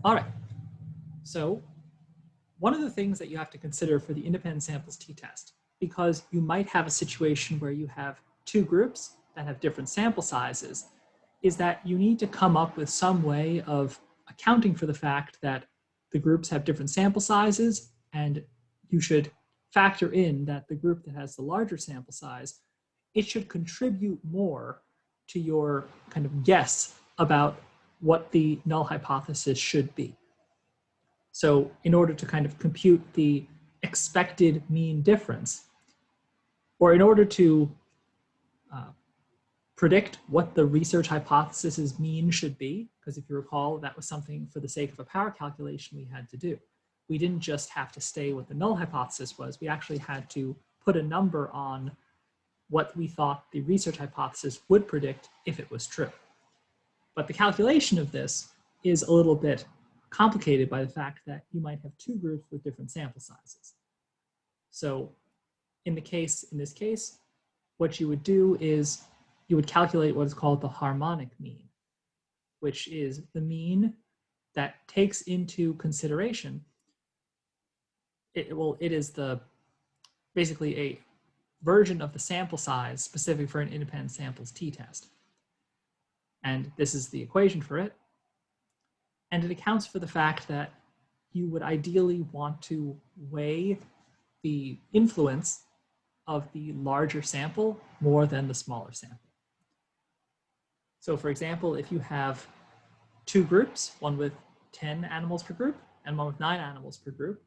All right, so one of the things that you have to consider for the independent samples t-test, because you might have a situation where you have two groups that have different sample sizes, is that you need to come up with some way of accounting for the fact that the groups have different sample sizes, and you should factor in that the group that has the larger sample size, it should contribute more to your kind of guess about what the null hypothesis should be. So in order to kind of compute the expected mean difference, or in order to predict what the research hypothesis's mean should be, because if you recall, that was something for the sake of a power calculation we had to do. We didn't just have to stay what the null hypothesis was, we actually had to put a number on what we thought the research hypothesis would predict if it was true. But the calculation of this is a little bit complicated by the fact that you might have two groups with different sample sizes. So in this case, what you would do is you would calculate what is called the harmonic mean, which is the mean that takes into consideration, it is basically a version of the sample size specific for an independent samples t-test. And this is the equation for it. And it accounts for the fact that you would ideally want to weigh the influence of the larger sample more than the smaller sample. So for example, if you have two groups, one with 10 animals per group and one with 9 animals per group,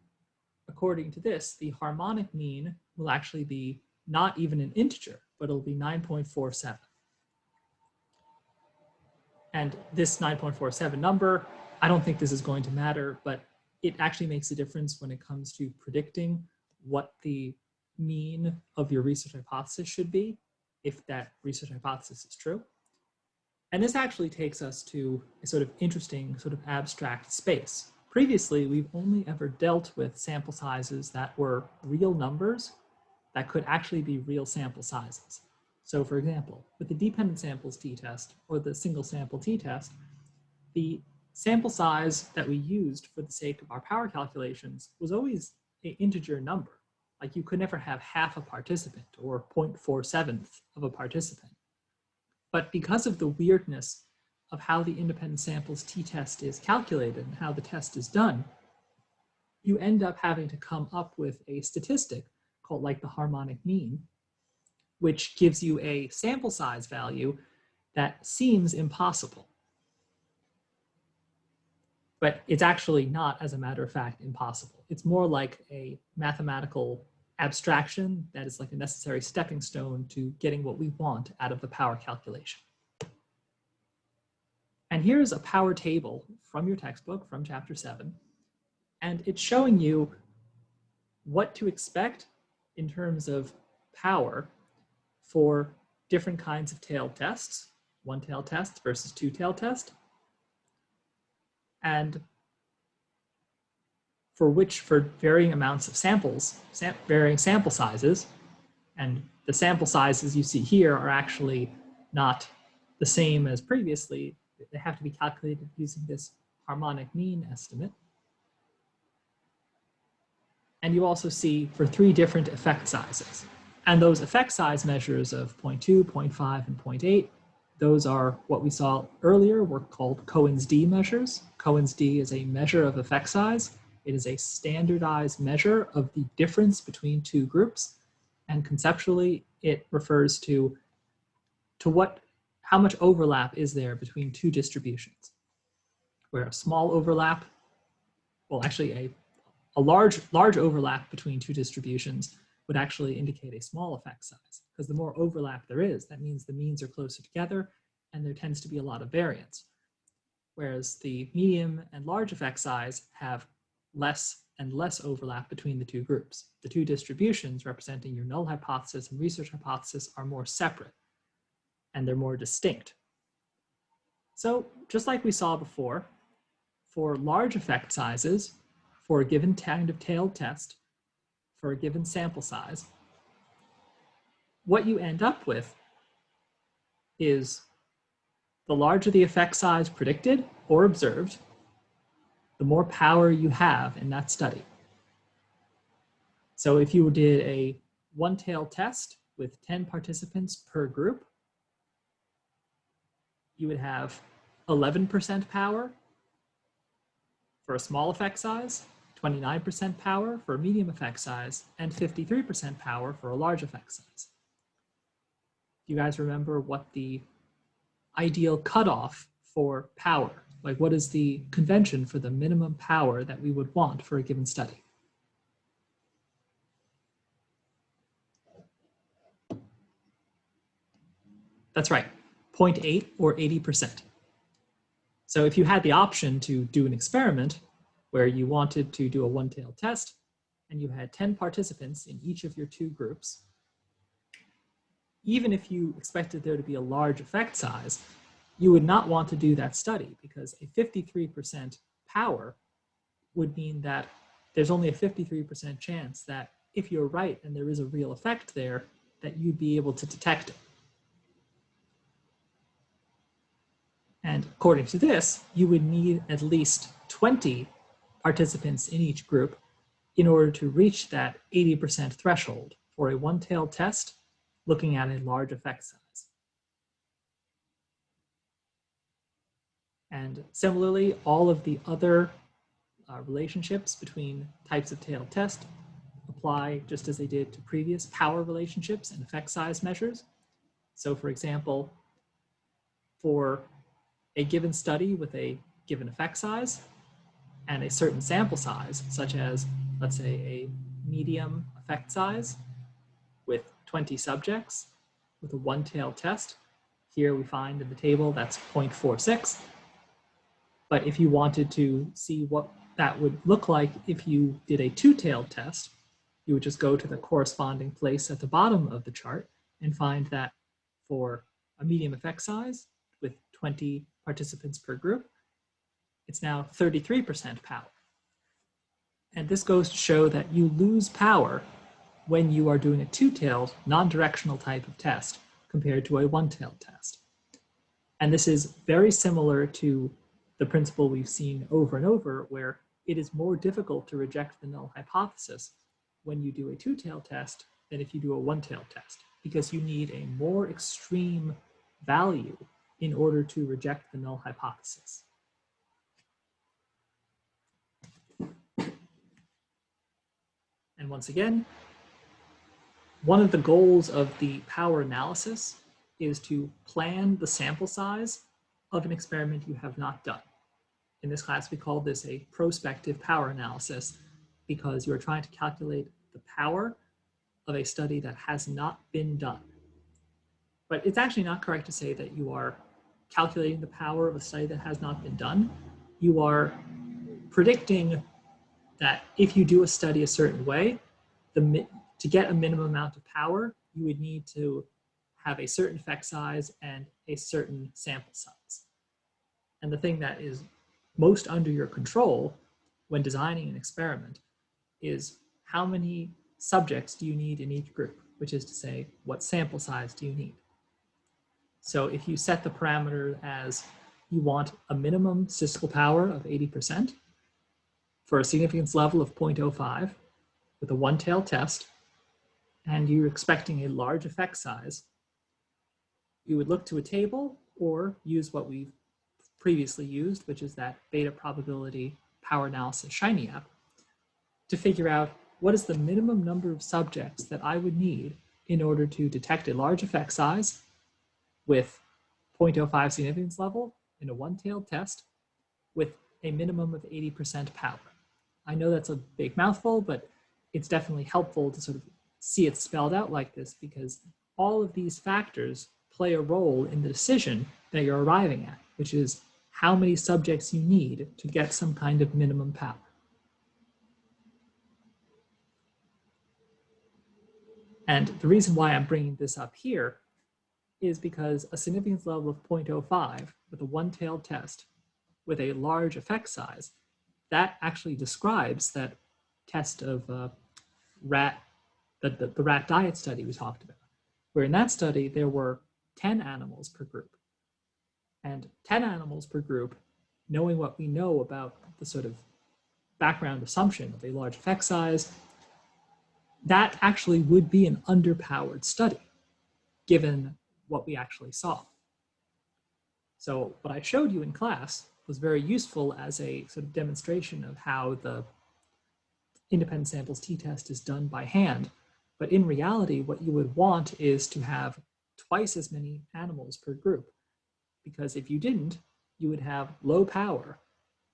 according to this, the harmonic mean will actually be not even an integer, but it'll be 9.47. And this 9.47 number, I don't think this is going to matter, but it actually makes a difference when it comes to predicting what the mean of your research hypothesis should be, if that research hypothesis is true. And this actually takes us to a sort of interesting, sort of abstract space. Previously, we've only ever dealt with sample sizes that were real numbers that could actually be real sample sizes. So for example, with the dependent samples t-test or the single sample t-test, the sample size that we used for the sake of our power calculations was always an integer number. Like you could never have half a participant or 0.47 of a participant. But because of the weirdness of how the independent samples t-test is calculated and how the test is done, you end up having to come up with a statistic called like the harmonic mean, which gives you a sample size value that seems impossible. But it's actually not, as a matter of fact, impossible. It's more like a mathematical abstraction that is like a necessary stepping stone to getting what we want out of the power calculation. And here's a power table from your textbook, from chapter 7, and it's showing you what to expect in terms of power for different kinds of tailed tests, one-tailed test versus two-tailed test, and for varying amounts of samples, varying sample sizes, and the sample sizes you see here are actually not the same as previously. They have to be calculated using this harmonic mean estimate. And you also see for 3 different effect sizes. And those effect size measures of 0.2, 0.5, and 0.8, those are what we saw earlier, were called Cohen's d measures. Cohen's d is a measure of effect size. It is a standardized measure of the difference between two groups. And conceptually, it refers to how much overlap is there between two distributions, where a small overlap, well, actually a large overlap between two distributions would actually indicate a small effect size, because the more overlap there is, that means the means are closer together and there tends to be a lot of variance. Whereas the medium and large effect size have less and less overlap between the two groups. The two distributions representing your null hypothesis and research hypothesis are more separate and they're more distinct. So just like we saw before, for large effect sizes, for a given kind of tailed test, for a given sample size, what you end up with is the larger the effect size predicted or observed, the more power you have in that study. So if you did a one-tail test with 10 participants per group, you would have 11% power for a small effect size, 29% power for a medium effect size, and 53% power for a large effect size. Do you guys remember what the ideal cutoff for power, like what is the convention for the minimum power that we would want for a given study? That's right, 0.8 or 80%. So if you had the option to do an experiment where you wanted to do a one-tailed test and you had 10 participants in each of your two groups, even if you expected there to be a large effect size, you would not want to do that study because a 53% power would mean that there's only a 53% chance that if you're right and there is a real effect there, that you'd be able to detect it. And according to this, you would need at least 20 participants in each group in order to reach that 80% threshold for a one-tailed test looking at a large effect size. And similarly, all of the other relationships between types of tailed test apply just as they did to previous power relationships and effect size measures. So for example, for a given study with a given effect size and a certain sample size, such as, let's say, a medium effect size with 20 subjects with a one-tailed test. Here we find in the table that's 0.46. But if you wanted to see what that would look like if you did a two-tailed test, you would just go to the corresponding place at the bottom of the chart and find that for a medium effect size with 20 participants per group, it's now 33% power. And this goes to show that you lose power when you are doing a two-tailed, non-directional type of test compared to a one-tailed test. And this is very similar to the principle we've seen over and over, where it is more difficult to reject the null hypothesis when you do a two-tailed test than if you do a one-tailed test, because you need a more extreme value in order to reject the null hypothesis. And once again, one of the goals of the power analysis is to plan the sample size of an experiment you have not done. In this class, we call this a prospective power analysis because you're trying to calculate the power of a study that has not been done. But it's actually not correct to say that you are calculating the power of a study that has not been done. You are predicting that if you do a study a certain way, to get a minimum amount of power, you would need to have a certain effect size and a certain sample size. And the thing that is most under your control when designing an experiment is how many subjects do you need in each group, which is to say, what sample size do you need? So if you set the parameter as you want a minimum statistical power of 80% for a significance level of 0.05 with a one-tailed test, and you're expecting a large effect size, you would look to a table or use what we've previously used, which is that beta probability power analysis Shiny app, to figure out what is the minimum number of subjects that I would need in order to detect a large effect size with 0.05 significance level in a one-tailed test with a minimum of 80% power. I know that's a big mouthful, but it's definitely helpful to sort of see it spelled out like this because all of these factors play a role in the decision that you're arriving at, which is how many subjects you need to get some kind of minimum power. And the reason why I'm bringing this up here is because a significance level of 0.05 with a one-tailed test with a large effect size, that actually describes that test of the rat diet study we talked about, where in that study there were 10 animals per group. And 10 animals per group, knowing what we know about the sort of background assumption of a large effect size, that actually would be an underpowered study, given what we actually saw. So what I showed you in class was very useful as a sort of demonstration of how the independent samples t-test is done by hand. But in reality, what you would want is to have twice as many animals per group, because if you didn't, you would have low power,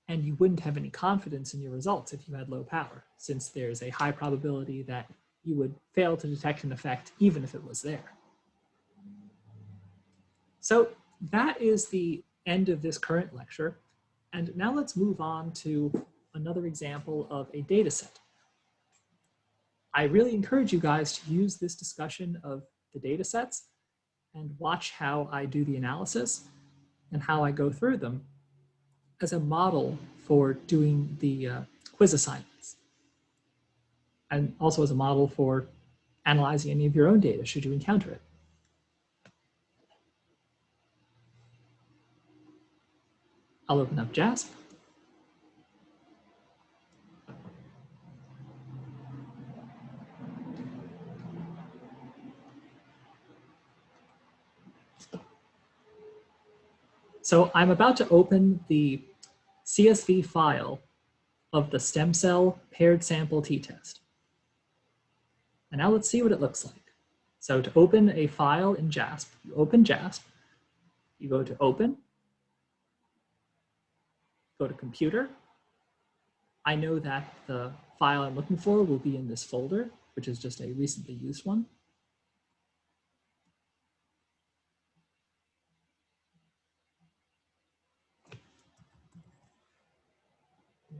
and you wouldn't have any confidence in your results if you had low power, since there's a high probability that you would fail to detect an effect even if it was there. So that is the end of this current lecture. And now let's move on to another example of a data set. I really encourage you guys to use this discussion of the data sets and watch how I do the analysis and how I go through them as a model for doing the quiz assignments, and also as a model for analyzing any of your own data should you encounter it. I'll open up JASP. So I'm about to open the CSV file of the stem cell paired sample t-test. And now let's see what it looks like. So to open a file in JASP, you open JASP, you go to Open, go to Computer. I know that the file I'm looking for will be in this folder, which is just a recently used one.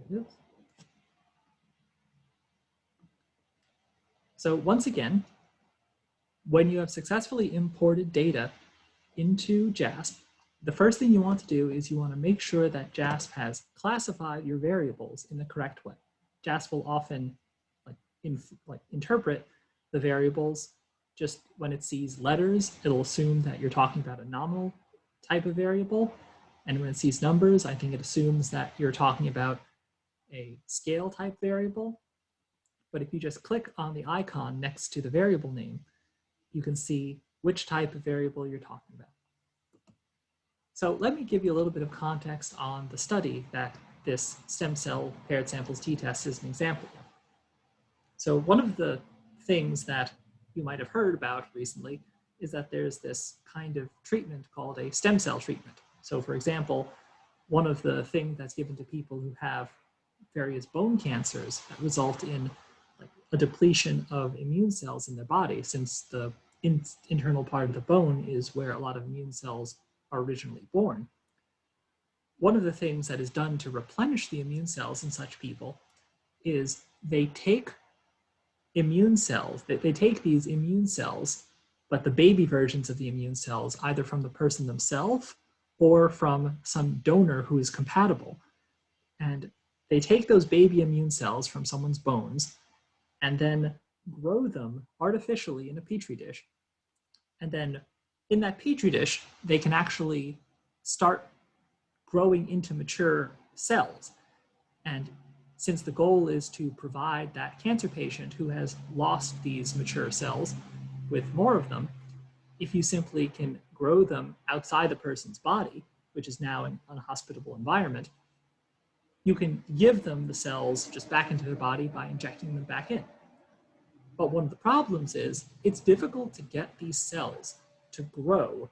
There it is. So once again, when you have successfully imported data into JASP, the first thing you want to do is you want to make sure that JASP has classified your variables in the correct way. JASP will often interpret the variables just when it sees letters. It'll assume that you're talking about a nominal type of variable. And when it sees numbers, I think it assumes that you're talking about a scale type variable. But if you just click on the icon next to the variable name, you can see which type of variable you're talking about. So let me give you a little bit of context on the study that this stem cell paired samples t-test is an example of. So one of the things that you might have heard about recently is that there's this kind of treatment called a stem cell treatment. So for example, one of the things that's given to people who have various bone cancers that result in a depletion of immune cells in their body, since the internal part of the bone is where a lot of immune cells are originally born. One of the things that is done to replenish the immune cells in such people is they take immune cells, they take these immune cells, but the baby versions of the immune cells, either from the person themselves or from some donor who is compatible. And they take those baby immune cells from someone's bones and then grow them artificially in a petri dish. And then in that petri dish, they can actually start growing into mature cells. And since the goal is to provide that cancer patient who has lost these mature cells with more of them, if you simply can grow them outside the person's body, which is now an unhospitable environment, you can give them the cells just back into their body by injecting them back in. But one of the problems is it's difficult to get these cells to grow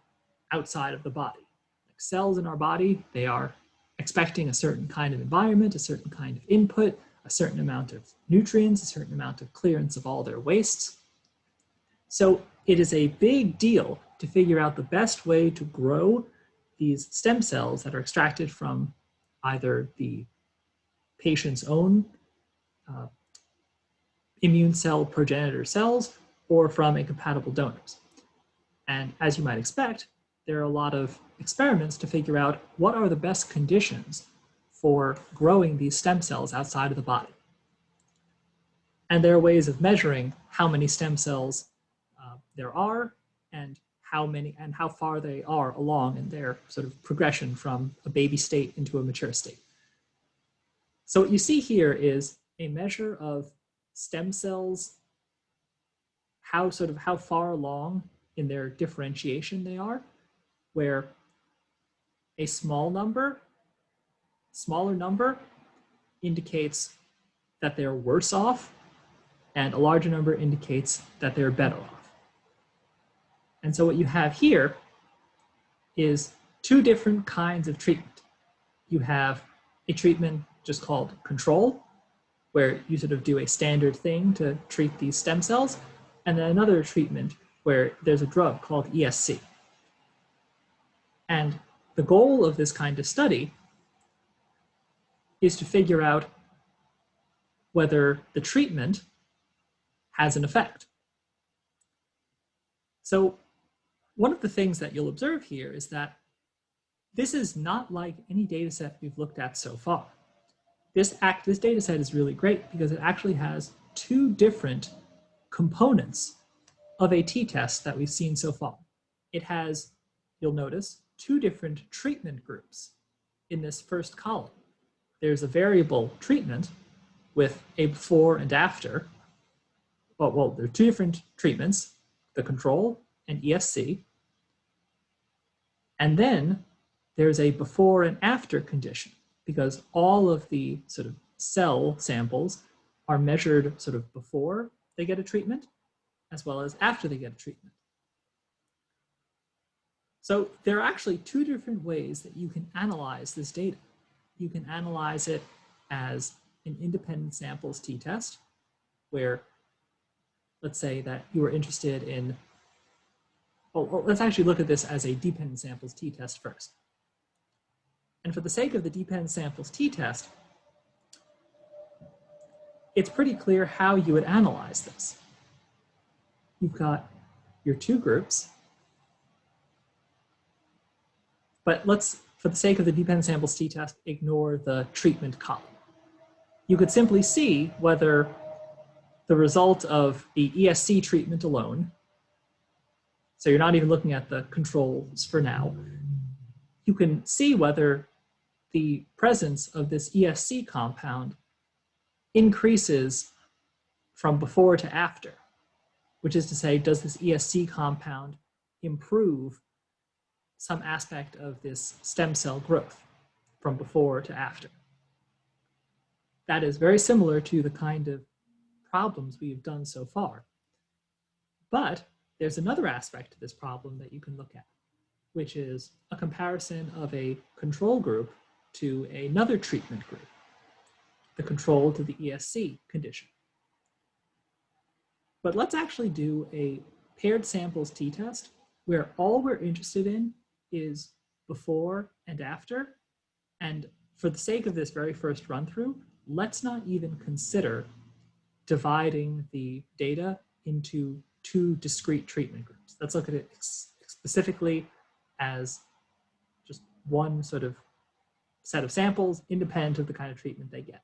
outside of the body. Like cells in our body, they are expecting a certain kind of environment, a certain kind of input, a certain amount of nutrients, a certain amount of clearance of all their wastes. So it is a big deal to figure out the best way to grow these stem cells that are extracted from either the patient's own immune cell progenitor cells or from incompatible donors. And as you might expect, there are a lot of experiments to figure out what are the best conditions for growing these stem cells outside of the body. And there are ways of measuring how many stem cells there are and how far they are along in their sort of progression from a baby state into a mature state. So what you see here is a measure of stem cells, how far along in their differentiation they are, where a smaller number indicates that they're worse off, and a larger number indicates that they're better off. And so what you have here is two different kinds of treatment. You have a treatment just called control, where you sort of do a standard thing to treat these stem cells, and then another treatment where there's a drug called ESC. And the goal of this kind of study is to figure out whether the treatment has an effect. So one of the things that you'll observe here is that this is not like any data set we've looked at so far. This data set is really great because it actually has two different components of a t-test that we've seen so far. It has, you'll notice, two different treatment groups in this first column. There's a variable treatment with a before and after. Well, there are two different treatments, the control and ESC. And then there's a before and after condition, because all of the sort of cell samples are measured sort of before they get a treatment, as well as after they get a treatment. So there are actually two different ways that you can analyze this data. You can analyze it as an independent samples t-test, where let's say that you were interested in, well, let's actually look at this as a dependent samples t-test first. And for the sake of the dependent samples t-test, it's pretty clear how you would analyze this. You've got your two groups, but let's, for the sake of the dependent samples t-test, ignore the treatment column. You could simply see whether the result of the ESC treatment alone, so you're not even looking at the controls for now, you can see whether the presence of this ESC compound increases from before to after, which is to say, does this ESC compound improve some aspect of this stem cell growth from before to after? That is very similar to the kind of problems we've done so far. But there's another aspect to this problem that you can look at, which is a comparison of a control group to another treatment group, the control to the ESC condition. But let's actually do a paired samples t-test where all we're interested in is before and after. And for the sake of this very first run through, let's not even consider dividing the data into two discrete treatment groups. Let's look at it specifically as just one sort of set of samples independent of the kind of treatment they get.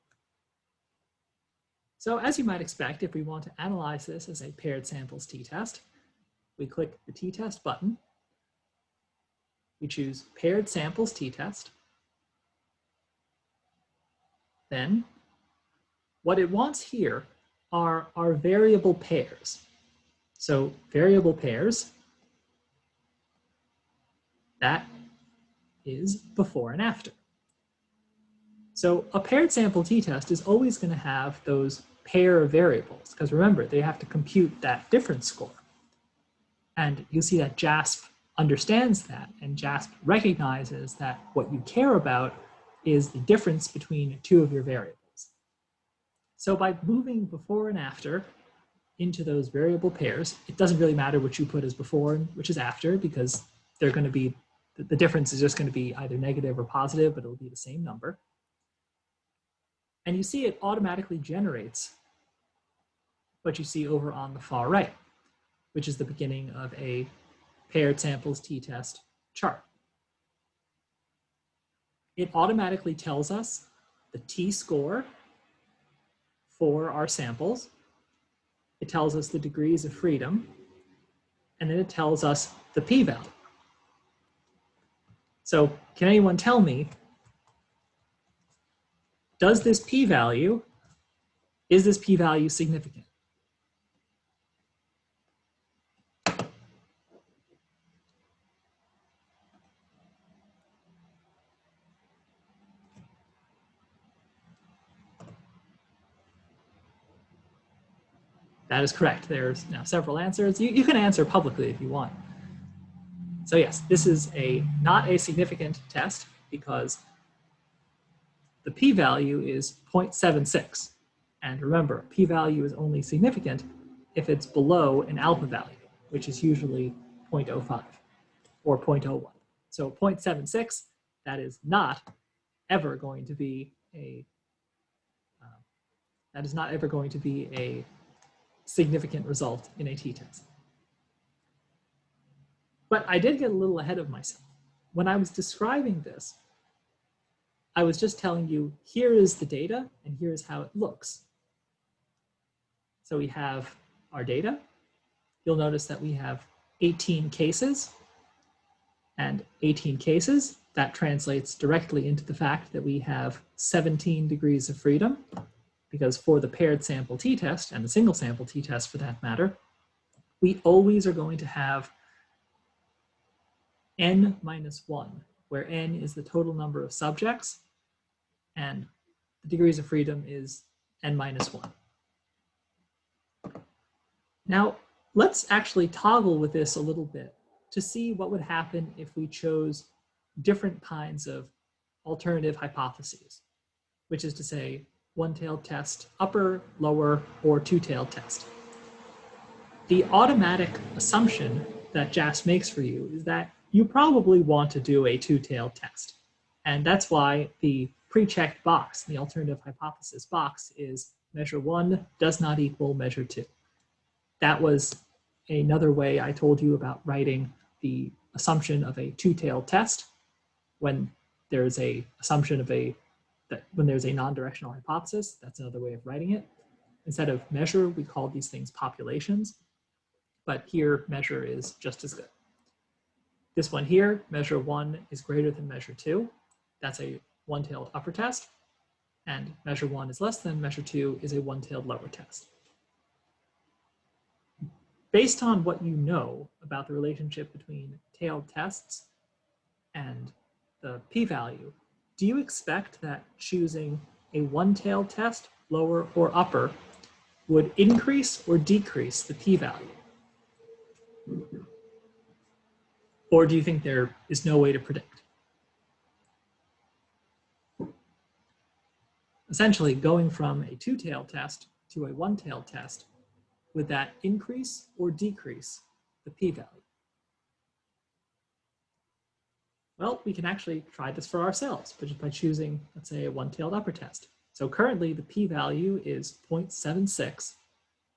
So as you might expect, if we want to analyze this as a paired samples t-test, we click the t-test button. We choose paired samples t-test. Then what it wants here are our variable pairs. So variable pairs, that is before and after. So a paired sample t-test is always going to have those pair of variables, because remember, they have to compute that difference score. And you'll see that JASP understands that, and JASP recognizes that what you care about is the difference between two of your variables. So by moving before and after into those variable pairs, it doesn't really matter which you put as before and which is after, because they're going to be, the difference is just going to be either negative or positive, but it'll be the same number. And you see it automatically generates what you see over on the far right, which is the beginning of a paired samples t-test chart. It automatically tells us the t-score for our samples. It tells us the degrees of freedom, and then it tells us the p-value. So can anyone tell me Does this p-value, is this p-value significant? That is correct. There's now several answers. You can answer publicly if you want. So yes, this is not a significant test because the p-value is 0.76. And remember, p-value is only significant if it's below an alpha value, which is usually 0.05 or 0.01. So 0.76, that is not ever going to be a significant result in a t-test. But I did get a little ahead of myself. When I was describing this, I was just telling you, here is the data and here's how it looks. So we have our data. You'll notice that we have 18 cases, and 18 cases, that translates directly into the fact that we have 17 degrees of freedom, because for the paired sample t-test, and the single sample t-test for that matter, we always are going to have n minus 1, where n is the total number of subjects, and the degrees of freedom is n minus 1. Now, let's actually toggle with this a little bit to see what would happen if we chose different kinds of alternative hypotheses, which is to say, one-tailed test upper, lower, or two-tailed test. The automatic assumption that JAS makes for you is that you probably want to do a two-tailed test. And that's why the pre-checked box, the alternative hypothesis box, is measure 1 does not equal measure 2. That was another way I told you about writing the assumption of a two-tailed test when there's a assumption of when there's a non-directional hypothesis. That's another way of writing it. Instead of measure, we call these things populations, but here measure is just as good. This one here, measure 1 is greater than measure 2. That's a one-tailed upper test, and measure 1 is less than measure 2 is a one-tailed lower test. Based on what you know about the relationship between tailed tests and the p-value, do you expect that choosing a one-tailed test, lower or upper, would increase or decrease the p-value? Or do you think there is no way to predict? Essentially, going from a two-tailed test to a one-tailed test, would that increase or decrease the p-value? Well, we can actually try this for ourselves, but just by choosing, let's say, a one-tailed upper test. So currently, the p-value is 0.76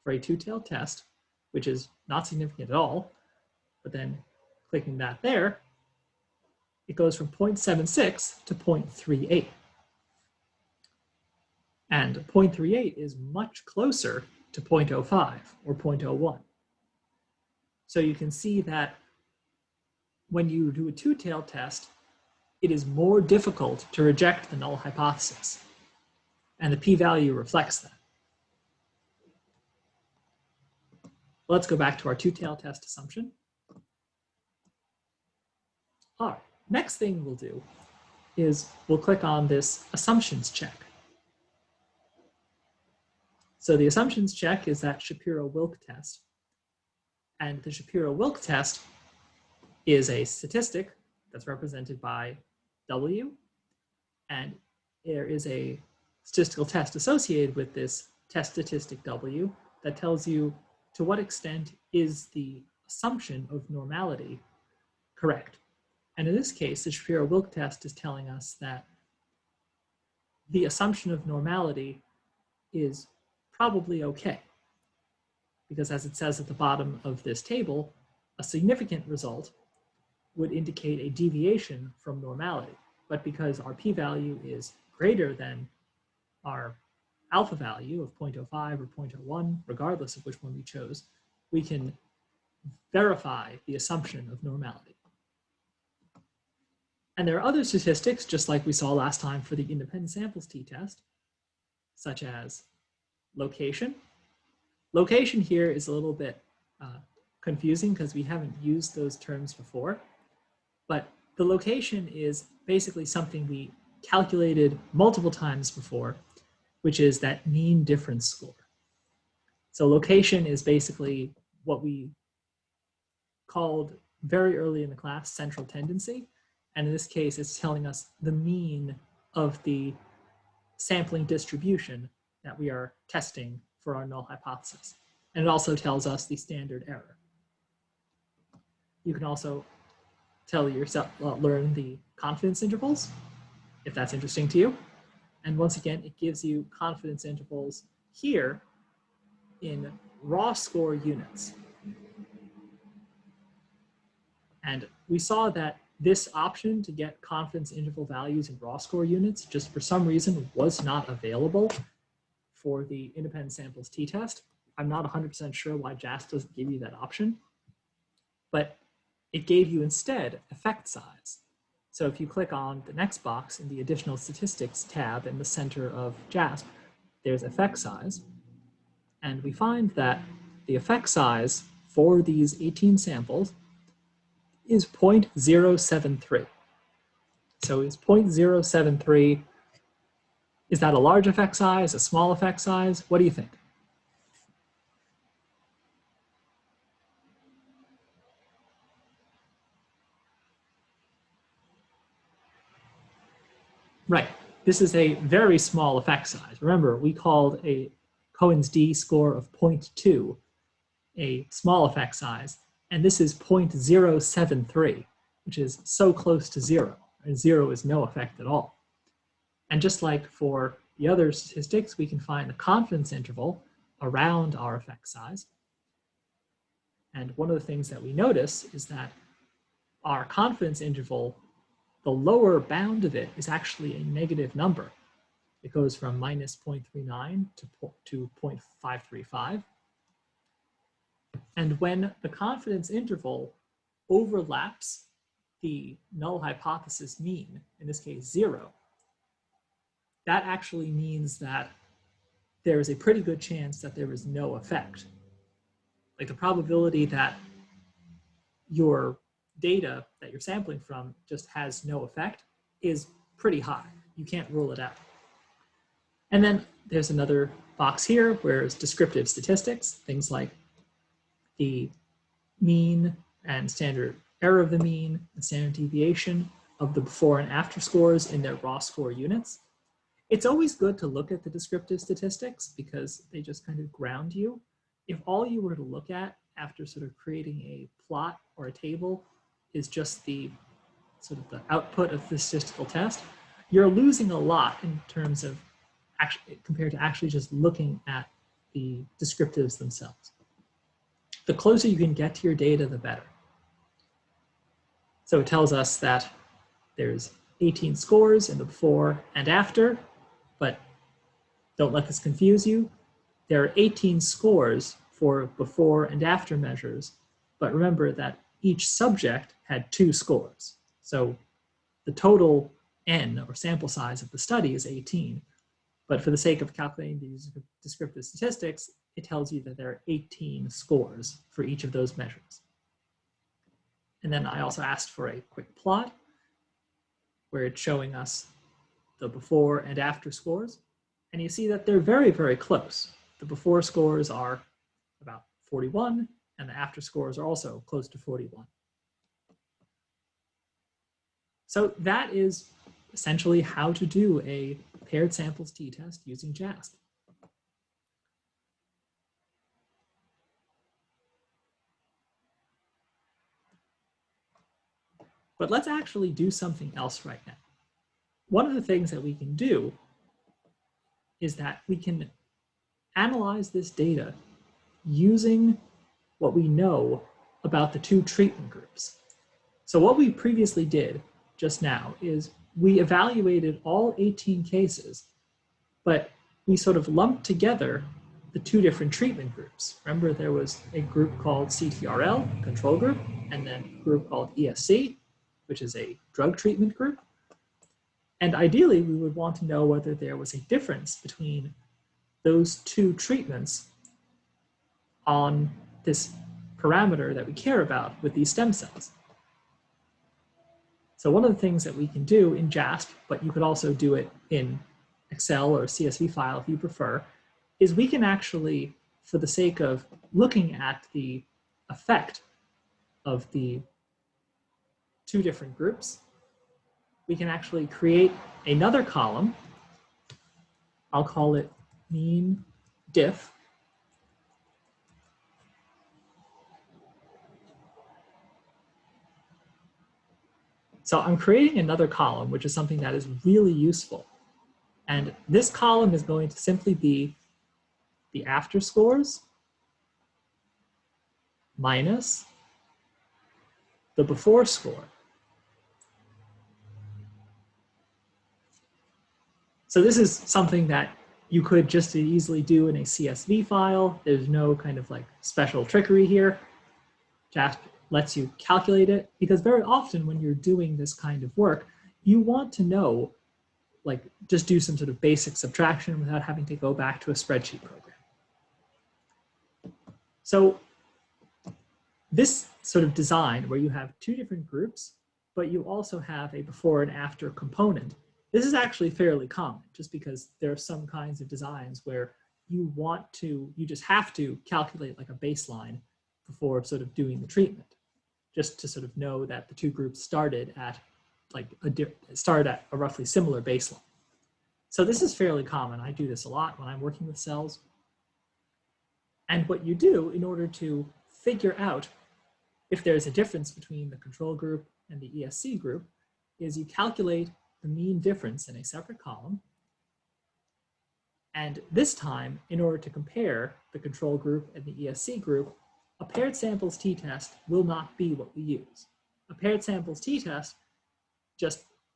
for a two-tailed test, which is not significant at all. But then clicking that there, it goes from 0.76 to 0.38. And 0.38 is much closer to 0.05 or 0.01. So you can see that when you do a two-tailed test, it is more difficult to reject the null hypothesis. And the p-value reflects that. Let's go back to our two-tailed test assumption. All right, next thing we'll do is we'll click on this assumptions check. So the assumptions check is that Shapiro-Wilk test. And the Shapiro-Wilk test is a statistic that's represented by W. And there is a statistical test associated with this test statistic W that tells you to what extent is the assumption of normality correct. And in this case, the Shapiro-Wilk test is telling us that the assumption of normality is probably okay. Because as it says at the bottom of this table, a significant result would indicate a deviation from normality. But because our p-value is greater than our alpha value of 0.05 or 0.01, regardless of which one we chose, we can verify the assumption of normality. And there are other statistics, just like we saw last time for the independent samples t-test, such as location. Location here is a little bit confusing because we haven't used those terms before, but the location is basically something we calculated multiple times before, which is that mean difference score. So location is basically what we called very early in the class central tendency. And in this case, it's telling us the mean of the sampling distribution that we are testing for our null hypothesis. And it also tells us the standard error. You can also tell yourself, learn the confidence intervals, if that's interesting to you. And once again, it gives you confidence intervals here in raw score units. And we saw that this option to get confidence interval values in raw score units just for some reason was not available for the independent samples t-test. I'm not 100% sure why JASP doesn't give you that option, but it gave you instead effect size. So if you click on the next box in the additional statistics tab in the center of JASP, there's effect size. And we find that the effect size for these 18 samples is 0.073. So is 0.073, is that a large effect size, a small effect size? What do you think? Right, this is a very small effect size. Remember, we called a Cohen's d score of 0.2 a small effect size, and this is 0.073, which is so close to zero, and zero is no effect at all. And just like for the other statistics, we can find the confidence interval around our effect size. And one of the things that we notice is that our confidence interval, the lower bound of it is actually a negative number. It goes from minus 0.39 to 0.535. And when the confidence interval overlaps the null hypothesis mean, in this case 0, that actually means that there is a pretty good chance that there is no effect. Like the probability that your data that you're sampling from just has no effect is pretty high. You can't rule it out. And then there's another box here where it's descriptive statistics, things like the mean and standard error of the mean, the standard deviation of the before and after scores in their raw score units. It's always good to look at the descriptive statistics because they just kind of ground you. If all you were to look at after sort of creating a plot or a table is just the sort of the output of the statistical test, you're losing a lot in terms of actually compared to actually just looking at the descriptives themselves. The closer you can get to your data, the better. So it tells us that there's 18 scores in the before and after, but don't let this confuse you. There are 18 scores for before and after measures, but remember that each subject had 2 scores. So the total N, or sample size of the study, is 18. But for the sake of calculating these descriptive statistics, it tells you that there are 18 scores for each of those measures. And then I also asked for a quick plot where it's showing us the before and after scores. And you see that they're very, very close. The before scores are about 41, and the after scores are also close to 41. So that is essentially how to do a paired samples t-test using JASP. But let's actually do something else right now. One of the things that we can do is that we can analyze this data using what we know about the 2 treatment groups. So what we previously did just now is we evaluated all 18 cases, but we sort of lumped together the 2 different treatment groups. Remember, there was a group called CTRL, control group, and then a group called ESC, which is a drug treatment group. And ideally, we would want to know whether there was a difference between those two treatments on this parameter that we care about with these stem cells. So one of the things that we can do in JASP, but you could also do it in Excel or CSV file if you prefer, is we can actually, for the sake of looking at the effect of the two different groups, we can actually create another column. I'll call it mean diff. So I'm creating another column, which is something that is really useful. And this column is going to simply be the after scores minus the before score. So this is something that you could just as easily do in a CSV file. There's no kind of like special trickery here. JASP lets you calculate it, because very often when you're doing this kind of work, you want to know, like, just do some sort of basic subtraction without having to go back to a spreadsheet program. So this sort of design where you have two different groups, but you also have a before and after component, this is actually fairly common, just because there are some kinds of designs where you just have to calculate like a baseline before sort of doing the treatment, just to sort of know that the two groups started at a roughly similar baseline. So this is fairly common. I do this a lot when I'm working with cells. And what you do in order to figure out if there's a difference between the control group and the ESC group is you calculate the mean difference in a separate column. And this time, in order to compare the control group and the ESC group, a paired samples t-test will not be what we use. A paired samples t-test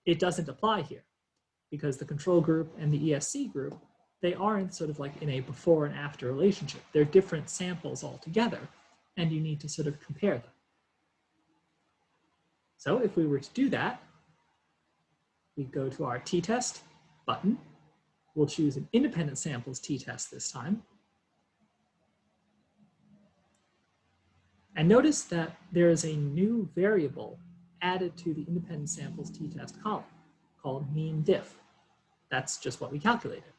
it doesn't apply here, because the control group and the ESC group, they aren't sort of like in a before and after relationship. They're different samples altogether, and you need to sort of compare them. So if we were to do that, we go to our t-test button. We'll choose an independent samples t-test this time. And notice that there is a new variable added to the independent samples t-test column called mean diff. That's just what we calculated.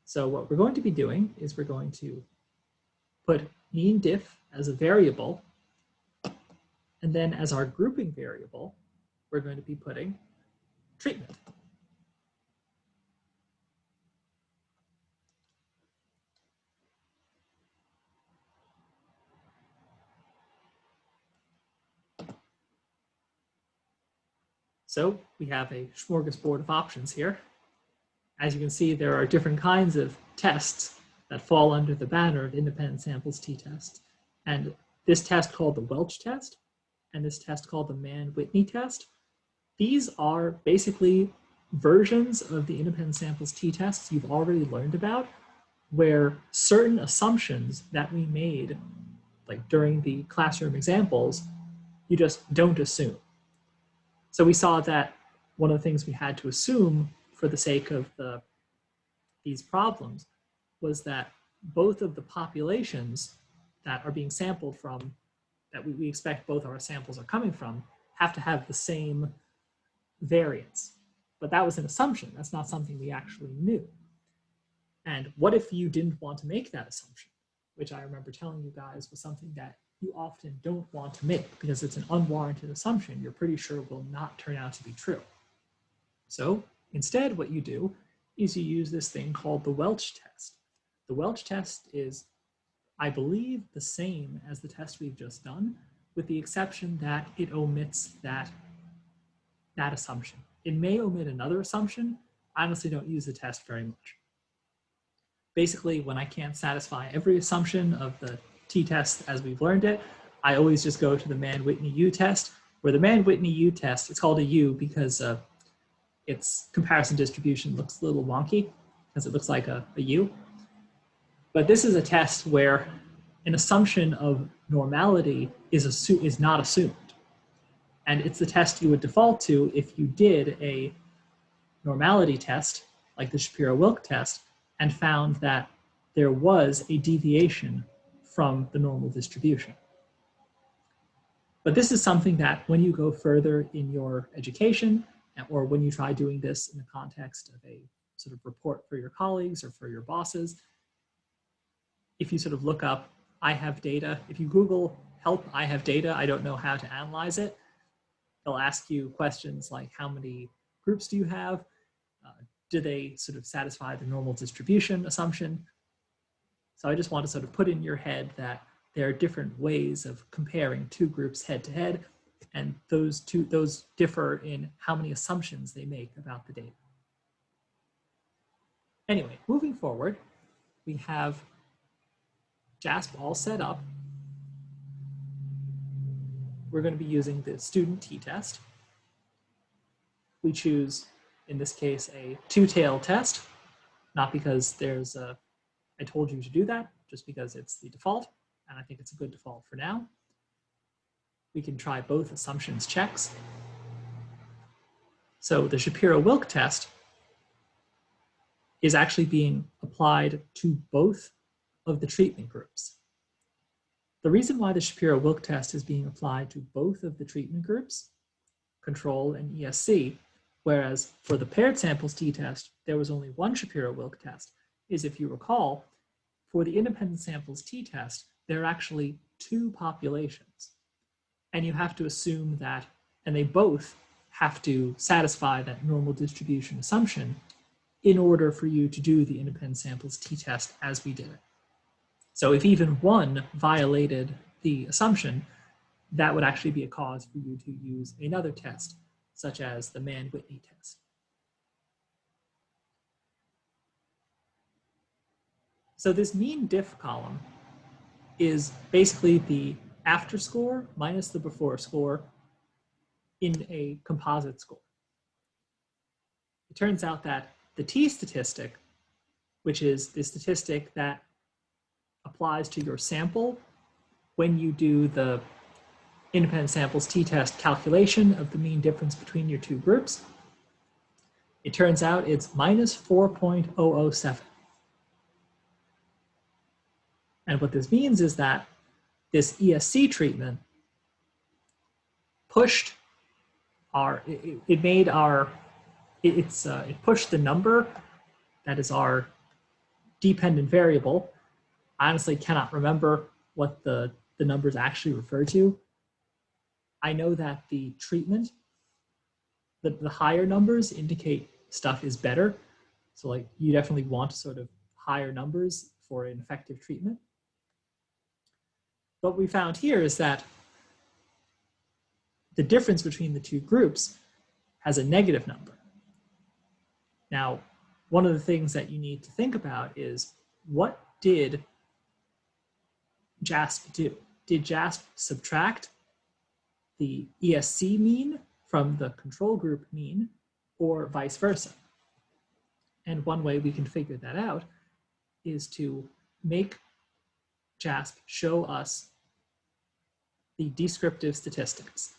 So what we're going to be doing is we're going to put mean diff as a variable, and then as our grouping variable, we're going to be putting treatment. So we have a smorgasbord of options here. As you can see, there are different kinds of tests that fall under the banner of independent samples t-test. And this test called the Welch test, and this test called the Mann-Whitney test, these are basically versions of the independent samples t-tests you've already learned about, where certain assumptions that we made, like during the classroom examples, you just don't assume. So we saw that one of the things we had to assume for the sake of these problems was that both of the populations that are being sampled from, that we expect both our samples are coming from, have to have the same variance. But that was an assumption. That's not something we actually knew. And what if you didn't want to make that assumption, which I remember telling you guys was something that you often don't want to make because it's an unwarranted assumption you're pretty sure will not turn out to be true. So instead, what you do is you use this thing called the Welch test. The Welch test is, I believe, the same as the test we've just done, with the exception that it omits that assumption. It may omit another assumption. I honestly don't use the test very much. Basically, when I can't satisfy every assumption of the t-test as we've learned it, I always just go to the Mann-Whitney U test, where the Mann-Whitney U test, it's called a U because its comparison distribution looks a little wonky because it looks like a U. But this is a test where an assumption of normality is not assumed. And it's the test you would default to if you did a normality test, like the Shapiro-Wilk test, and found that there was a deviation from the normal distribution. But this is something that when you go further in your education, or when you try doing this in the context of a sort of report for your colleagues or for your bosses, if you sort of look up, I have data, if you Google help, I have data, I don't know how to analyze it, they'll ask you questions like how many groups do you have? Do they sort of satisfy the normal distribution assumption? So I just want to sort of put in your head that there are different ways of comparing two groups head to head, and those differ in how many assumptions they make about the data. Anyway, moving forward, we have JASP all set up. We're going to be using the student t-test. We choose, in this case, a two-tailed test, not because there's a, I told you to do that, just because it's the default, and I think it's a good default for now. We can try both assumptions checks. So the Shapiro-Wilk test is actually being applied to both of the treatment groups. The reason why the Shapiro-Wilk test is being applied to both of the treatment groups, control and ESC, whereas for the paired samples t-test, there was only one Shapiro-Wilk test, is if you recall, for the independent samples t-test, there are actually two populations. And you have to assume that, and they both have to satisfy that normal distribution assumption in order for you to do the independent samples t-test as we did it. So if even one violated the assumption, that would actually be a cause for you to use another test, such as the Mann-Whitney test. So this mean diff column is basically the after score minus the before score in a composite score. It turns out that the t statistic, which is the statistic that applies to your sample when you do the independent samples t-test calculation of the mean difference between your two groups, it turns out it's minus 4.007. And what this means is that this ESC treatment pushed our, it pushed the number that is our dependent variable. I honestly cannot remember what the numbers actually refer to. I know that the treatment, the higher numbers indicate stuff is better. So like you definitely want sort of higher numbers for an effective treatment. What we found here is that the difference between the two groups has a negative number. Now, one of the things that you need to think about is, what did JASP do? Did JASP subtract the ESC mean from the control group mean, or vice versa? And one way we can figure that out is to make JASP show us the descriptive statistics.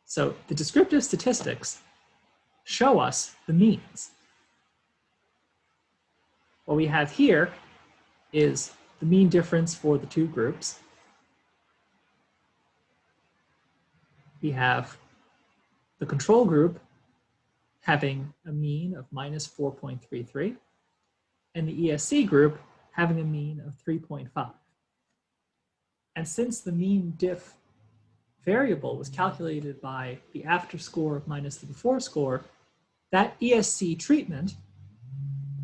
So the descriptive statistics show us the means. What we have here is the mean difference for the two groups. We have the control group having a mean of minus 4.33, and the ESC group having a mean of 3.5. And since the mean diff variable was calculated by the after score minus the before score, that ESC treatment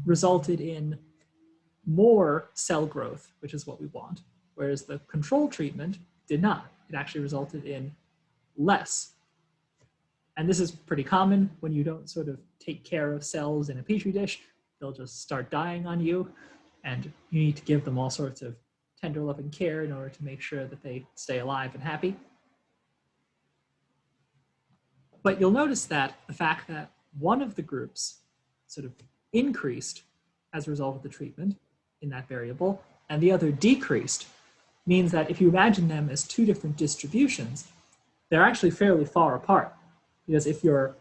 resulted in more cell growth, which is what we want, whereas the control treatment did not. It actually resulted in less. And this is pretty common when you don't sort of take care of cells in a petri dish. They'll just start dying on you, and you need to give them all sorts of tender loving care in order to make sure that they stay alive and happy. But you'll notice that the fact that one of the groups sort of increased as a result of the treatment in that variable, and the other decreased, means that if you imagine them as two different distributions, they're actually fairly far apart. Because if your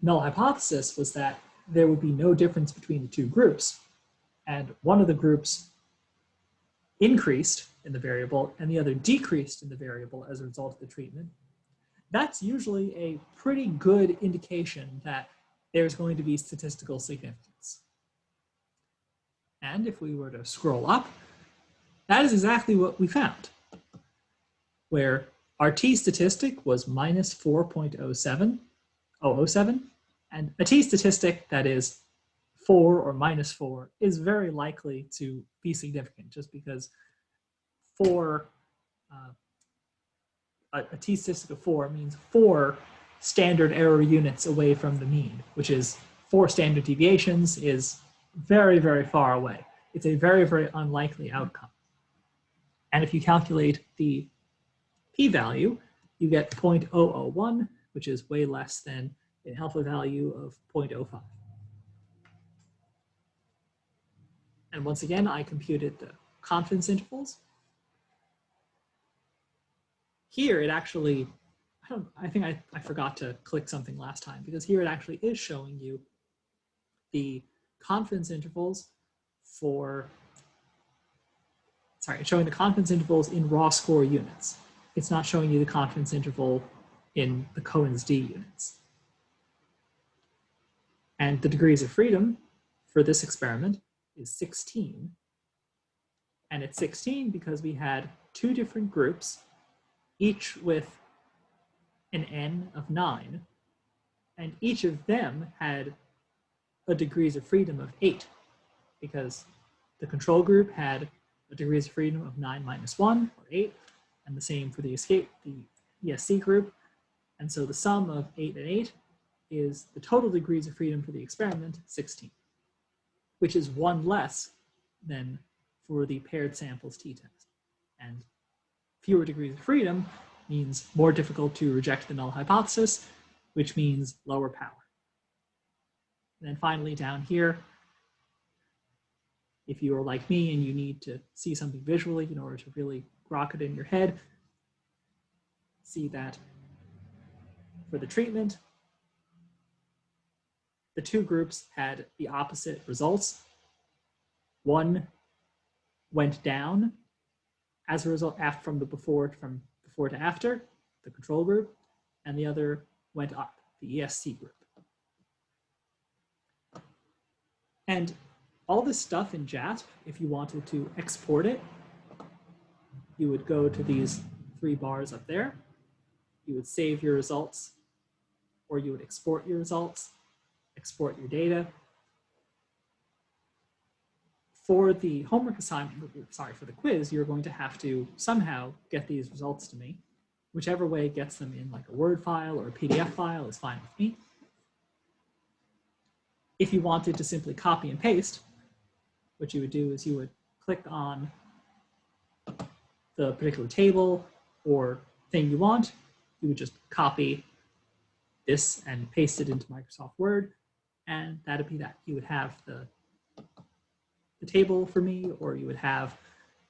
null hypothesis was that there would be no difference between the two groups, and one of the groups increased in the variable and the other decreased in the variable as a result of the treatment, that's usually a pretty good indication that there's going to be statistical significance. And if we were to scroll up, that is exactly what we found, where our t statistic was minus 4.007, and a t statistic that is 4 or minus 4 is very likely to be significant, just because a t statistic of 4 means 4 standard error units away from the mean, which is 4 standard deviations is very, very far away. It's a very, very unlikely outcome. And if you calculate the p-value, you get 0.001, which is way less than an alpha value of 0.05. And once again, I computed the confidence intervals. Here it actually, I think I forgot to click something last time, because here it actually is showing you the confidence intervals for, sorry, it's showing the confidence intervals in raw score units. It's not showing you the confidence interval in the Cohen's d units. And the degrees of freedom for this experiment is 16. And it's 16 because we had two different groups, each with an n of 9, and each of them had a degrees of freedom of 8, because the control group had a degrees of freedom of 9 minus 1, or 8, and the same for the ESC group. And so the sum of 8 and 8 is the total degrees of freedom for the experiment, 16, which is 1 less than for the paired samples t-test. And fewer degrees of freedom means more difficult to reject the null hypothesis, which means lower power. And then finally down here, if you are like me and you need to see something visually in order to really grok it in your head, see that for the treatment, the two groups had the opposite results. One went down as a result from before to after, the control group, and the other went up, the ESC group. And all this stuff in JASP, if you wanted to export it, you would go to these 3 bars up there. You would save your results, or you would export your results, export your data. For the homework assignment, for the quiz, you're going to have to somehow get these results to me. Whichever way gets them in like a Word file or a PDF file is fine with me. If you wanted to simply copy and paste, what you would do is you would click on the particular table or thing you want. You would just copy this and paste it into Microsoft Word, and that'd be that. You would have the table for me, or you would have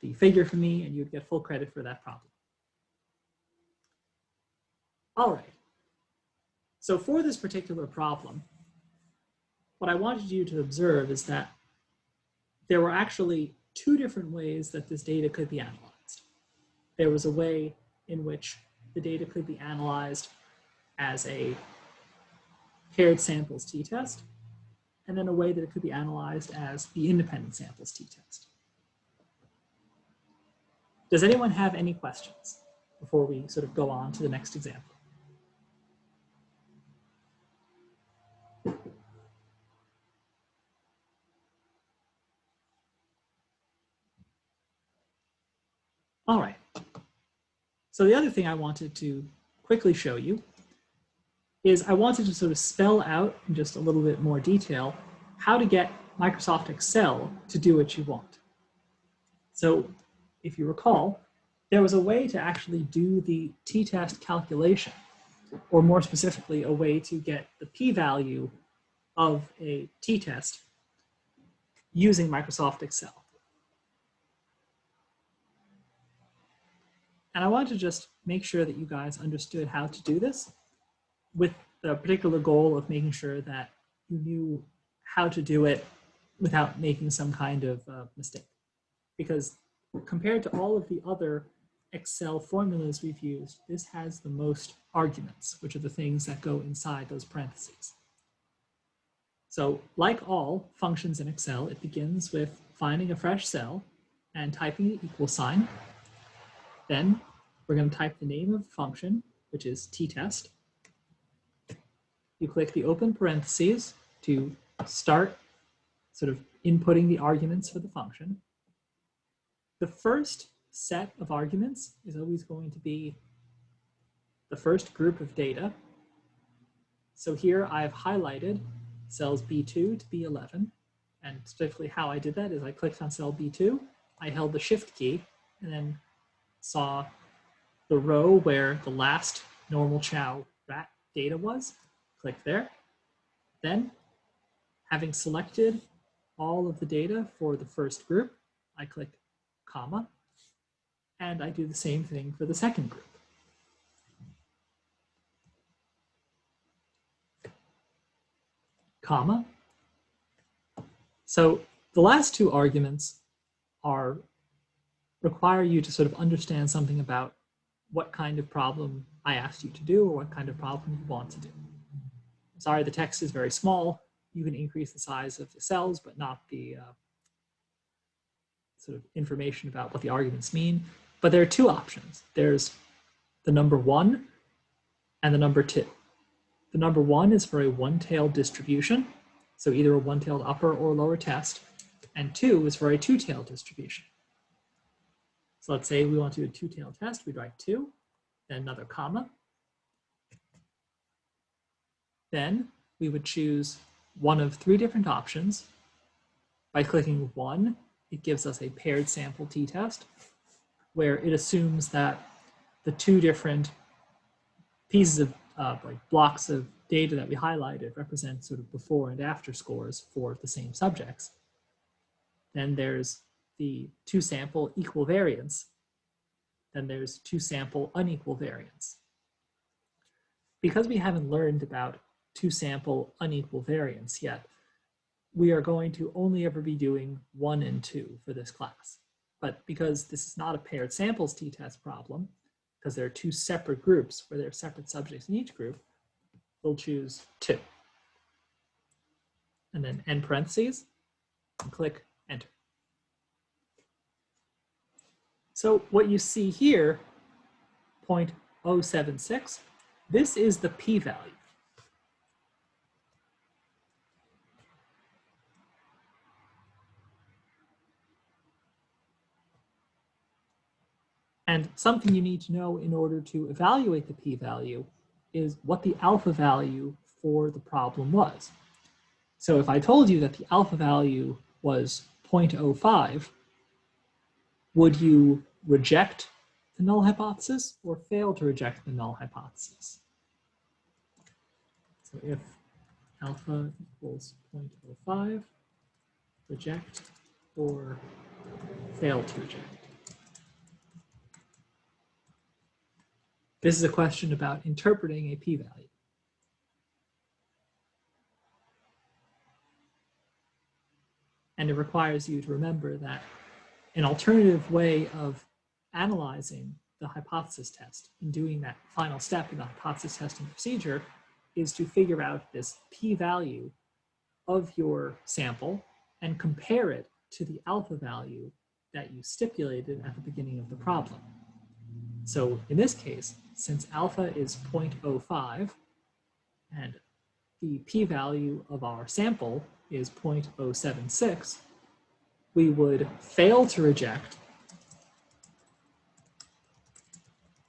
the figure for me, and you'd get full credit for that problem. All right. So for this particular problem, what I wanted you to observe is that there were actually 2 different ways that this data could be analyzed. There was a way in which the data could be analyzed as a paired samples t-test, and then a way that it could be analyzed as the independent samples t-test. Does anyone have any questions before we sort of go on to the next example? All right. So the other thing I wanted to quickly show you is I wanted to sort of spell out in just a little bit more detail how to get Microsoft Excel to do what you want. So if you recall, there was a way to actually do the t-test calculation, or more specifically, a way to get the p-value of a t-test using Microsoft Excel. And I wanted to just make sure that you guys understood how to do this with the particular goal of making sure that you knew how to do it without making some kind of mistake. Because compared to all of the other Excel formulas we've used, this has the most arguments, which are the things that go inside those parentheses. So like all functions in Excel, it begins with finding a fresh cell and typing the equal sign. Then we're going to type the name of the function, which is t-test. You click the open parentheses to start sort of inputting the arguments for the function. The first set of arguments is always going to be the first group of data. So here I've highlighted cells B2 to B11. And specifically how I did that is I clicked on cell B2, I held the shift key, and then saw the row where the last normal chow rat data was. Click there. Then, having selected all of the data for the first group, I click comma, and I do the same thing for the second group. Comma. So the last two arguments require you to sort of understand something about what kind of problem I asked you to do or what kind of problem you want to do. Sorry, the text is very small. You can increase the size of the cells, but not the sort of information about what the arguments mean. But there are two options. There's the number 1 and the number 2. The number 1 is for a one-tailed distribution, so either a one-tailed upper or lower test, and 2 is for a two-tailed distribution. So let's say we want to do a two-tailed test, we'd write 2, then another comma. Then we would choose one of 3 different options. By clicking 1, it gives us a paired sample t-test, where it assumes that the 2 different pieces of like blocks of data that we highlighted represent sort of before and after scores for the same subjects. Then there's the 2 sample equal variance. Then there's 2 sample unequal variance. Because we haven't learned about 2 sample unequal variance yet, we are going to only ever be doing 1 and 2 for this class. But because this is not a paired samples t-test problem, because there are 2 separate groups where there are separate subjects in each group, we'll choose 2. And then end parentheses, and click enter. So what you see here, 0.076, this is the p-value. And something you need to know in order to evaluate the p-value is what the alpha value for the problem was. So if I told you that the alpha value was 0.05, would you reject the null hypothesis or fail to reject the null hypothesis? So if alpha equals 0.05, reject or fail to reject. This is a question about interpreting a p-value. And it requires you to remember that an alternative way of analyzing the hypothesis test and doing that final step in the hypothesis testing procedure is to figure out this p-value of your sample and compare it to the alpha value that you stipulated at the beginning of the problem. So in this case, since alpha is 0.05 and the p-value of our sample is 0.076, we would fail to reject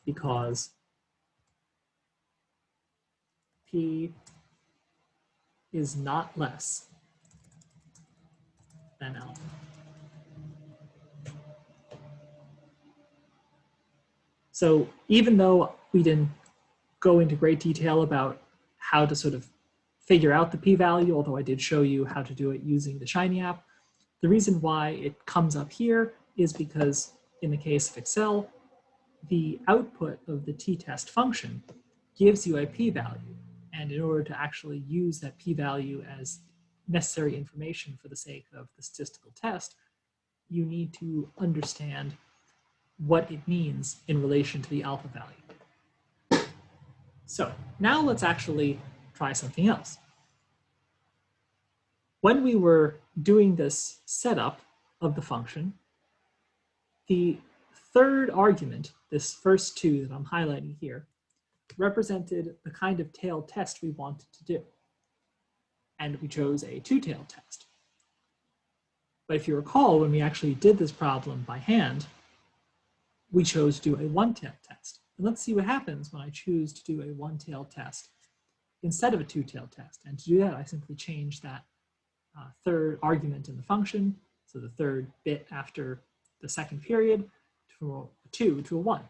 because p is not less than alpha. So even though we didn't go into great detail about how to sort of figure out the p-value, although I did show you how to do it using the Shiny app, the reason why it comes up here is because in the case of Excel, the output of the t-test function gives you a p-value. And in order to actually use that p-value as necessary information for the sake of the statistical test, you need to understand what it means in relation to the alpha value. So now let's actually try something else. When we were doing this setup of the function, the third argument, this first two that I'm highlighting here, represented the kind of tail test we wanted to do. And we chose a two-tailed test. But if you recall, when we actually did this problem by hand, we chose to do a one-tailed test. And let's see what happens when I choose to do a one-tailed test instead of a two-tailed test. And to do that, I simply change that third argument in the function, so the third bit after the second period, from a 2 to a 1.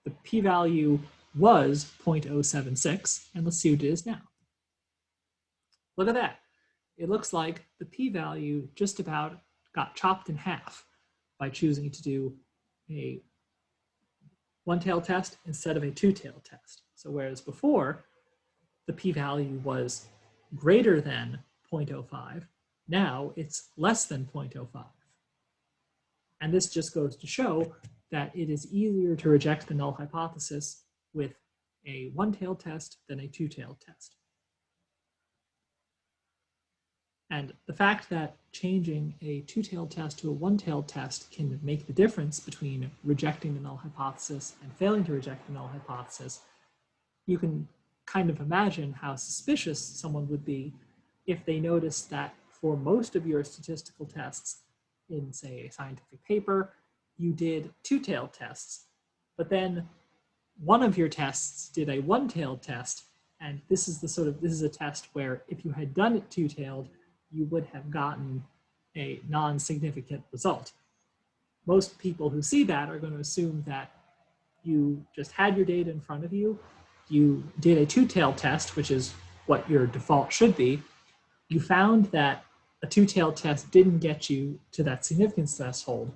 The p-value was 0.076, and let's see what it is now. Look at that. It looks like the p-value just about got chopped in half by choosing to do a one-tailed test instead of a two-tailed test. So whereas before, the p-value was greater than 0.05, now it's less than 0.05. And this just goes to show that it is easier to reject the null hypothesis with a one-tailed test than a two-tailed test. And the fact that changing a two-tailed test to a one-tailed test can make the difference between rejecting the null hypothesis and failing to reject the null hypothesis, you can kind of imagine how suspicious someone would be if they noticed that for most of your statistical tests in, say, a scientific paper, you did two-tailed tests, but then one of your tests did a one-tailed test, and this is a test where if you had done it two-tailed, you would have gotten a non-significant result. Most people who see that are going to assume that you just had your data in front of you, you did a two-tailed test, which is what your default should be, you found that a two-tailed test didn't get you to that significance threshold,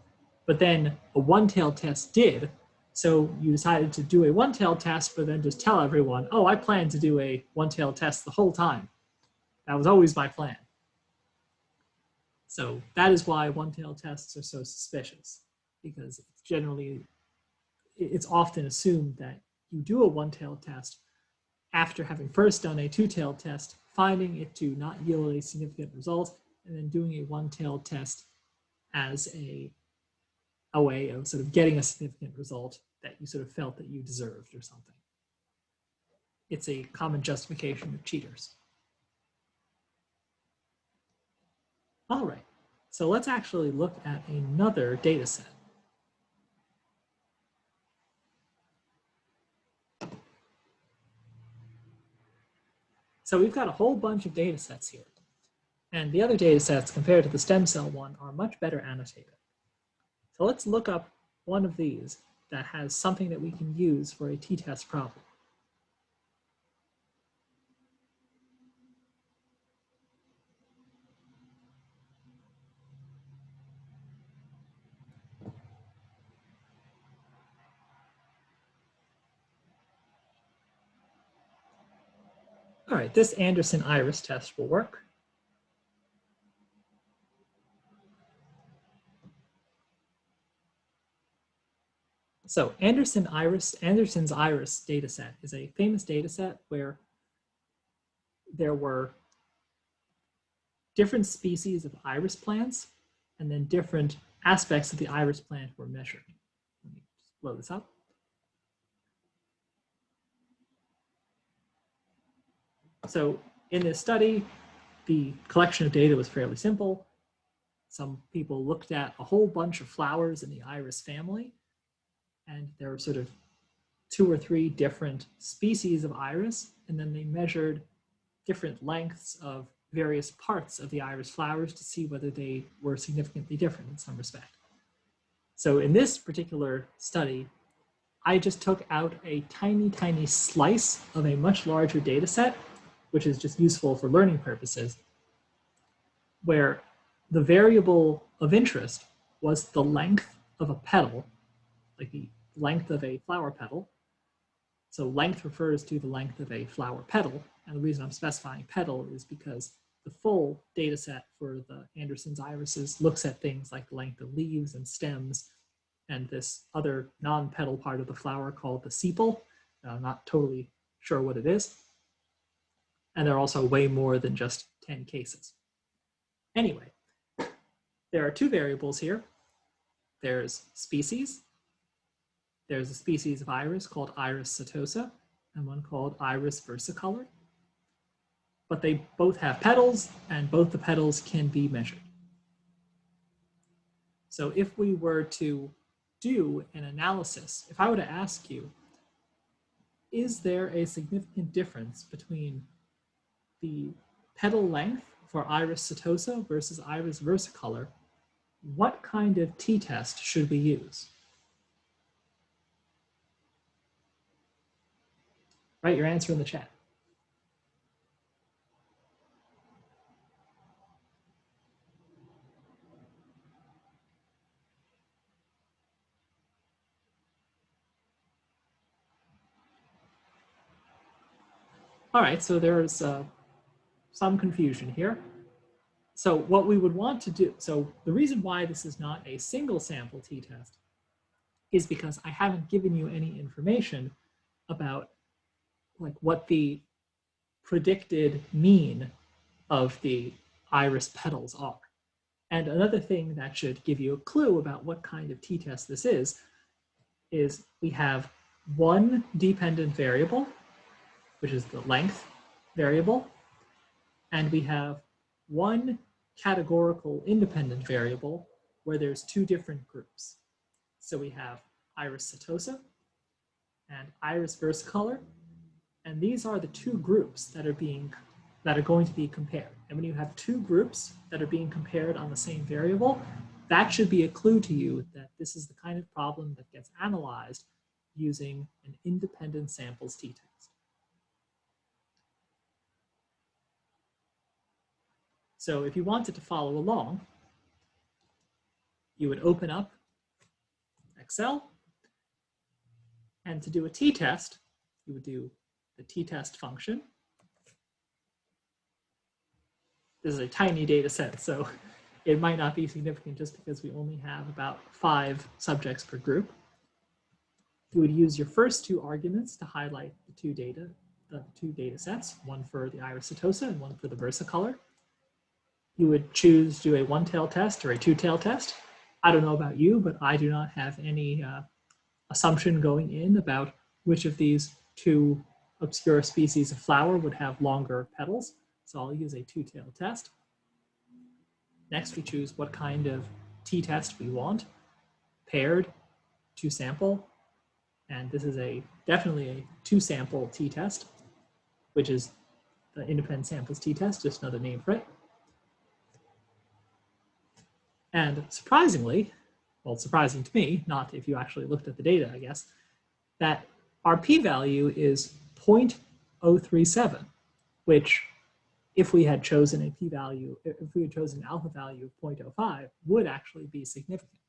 but then a one-tailed test did, so you decided to do a one-tailed test, but then just tell everyone, oh, I plan to do a one-tailed test the whole time. That was always my plan. So that is why one-tailed tests are so suspicious, because it's often assumed that you do a one-tailed test after having first done a two-tailed test, finding it to not yield a significant result, and then doing a one-tailed test as a way of sort of getting a significant result that you sort of felt that you deserved or something. It's a common justification of cheaters. All right, so let's actually look at another data set. So we've got a whole bunch of data sets here. And the other data sets compared to the stem cell one are much better annotated. So let's look up one of these that has something that we can use for a t-test problem. All right, this Anderson iris test will work. So Anderson's iris data set is a famous data set where there were different species of iris plants and then different aspects of the iris plant were measured. Let me just blow this up. So in this study, the collection of data was fairly simple. Some people looked at a whole bunch of flowers in the iris family, and there were sort of 2 or 3 different species of iris, and then they measured different lengths of various parts of the iris flowers to see whether they were significantly different in some respect. So in this particular study, I just took out a tiny, tiny slice of a much larger data set, which is just useful for learning purposes, where the variable of interest was the length of a petal, like the length of a flower petal. So length refers to the length of a flower petal. And the reason I'm specifying petal is because the full data set for the Anderson's irises looks at things like the length of leaves and stems and this other non-petal part of the flower called the sepal. I'm not totally sure what it is. And there are also way more than just 10 cases. Anyway, there are two variables here. There's species. There's a species of iris called Iris setosa and one called Iris versicolor. But they both have petals and both the petals can be measured. So if we were to do an analysis, if I were to ask you, is there a significant difference between the petal length for Iris setosa versus Iris versicolor, what kind of t-test should we use? Write your answer in the chat. All right, so there's some confusion here. So what we would want to do, so the reason why this is not a single sample t-test is because I haven't given you any information about like what the predicted mean of the iris petals are. And another thing that should give you a clue about what kind of t-test this is we have one dependent variable, which is the length variable, and we have one categorical independent variable where there's two different groups. So we have Iris setosa and Iris versicolor, and these are the two groups that are going to be compared. And when you have two groups that are being compared on the same variable, that should be a clue to you that this is the kind of problem that gets analyzed using an independent samples t-test. So if you wanted to follow along, you would open up Excel, and to do a t-test, you would do the t-test function. This is a tiny data set, so it might not be significant just because we only have about 5 subjects per group. You would use your first two arguments to highlight the two data sets, one for the Iris setosa and one for the versicolor. You would choose to do a one-tail test or a two-tail test. I don't know about you, but I do not have any assumption going in about which of these two obscure species of flower would have longer petals. So I'll use a two-tail test. Next, we choose what kind of t-test we want, paired, two-sample, and this is definitely a two-sample t-test, which is the independent samples t-test, just another name for it. And surprisingly, well, surprising to me, not if you actually looked at the data, I guess, that our p-value is 0.037, which if we had chosen a p-value, if we had chosen an alpha value of 0.05, would actually be significant.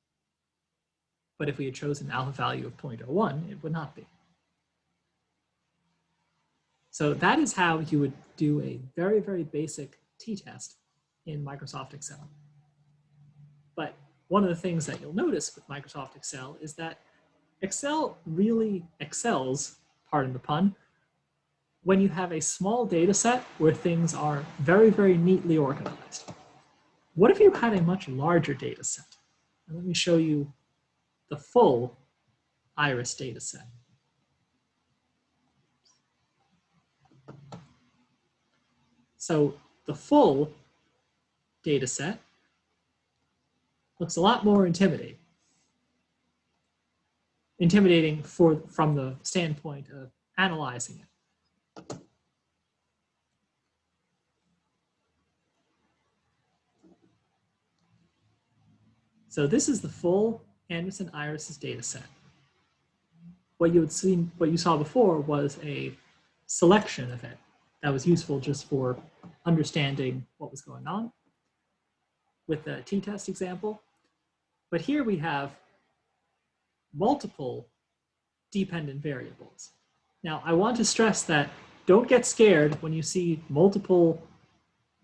But if we had chosen an alpha value of 0.01, it would not be. So that is how you would do a very, very basic t-test in Microsoft Excel. But one of the things that you'll notice with Microsoft Excel is that Excel really excels, pardon the pun, when you have a small data set where things are very, very neatly organized. What if you had a much larger data set? And let me show you the full iris data set. So the full data set looks a lot more intimidating. Intimidating from the standpoint of analyzing it. So this is the full Anderson irises data set. What you saw before was a selection of it that was useful just for understanding what was going on with the t-test example. But here we have multiple dependent variables. Now, I want to stress that don't get scared when you see multiple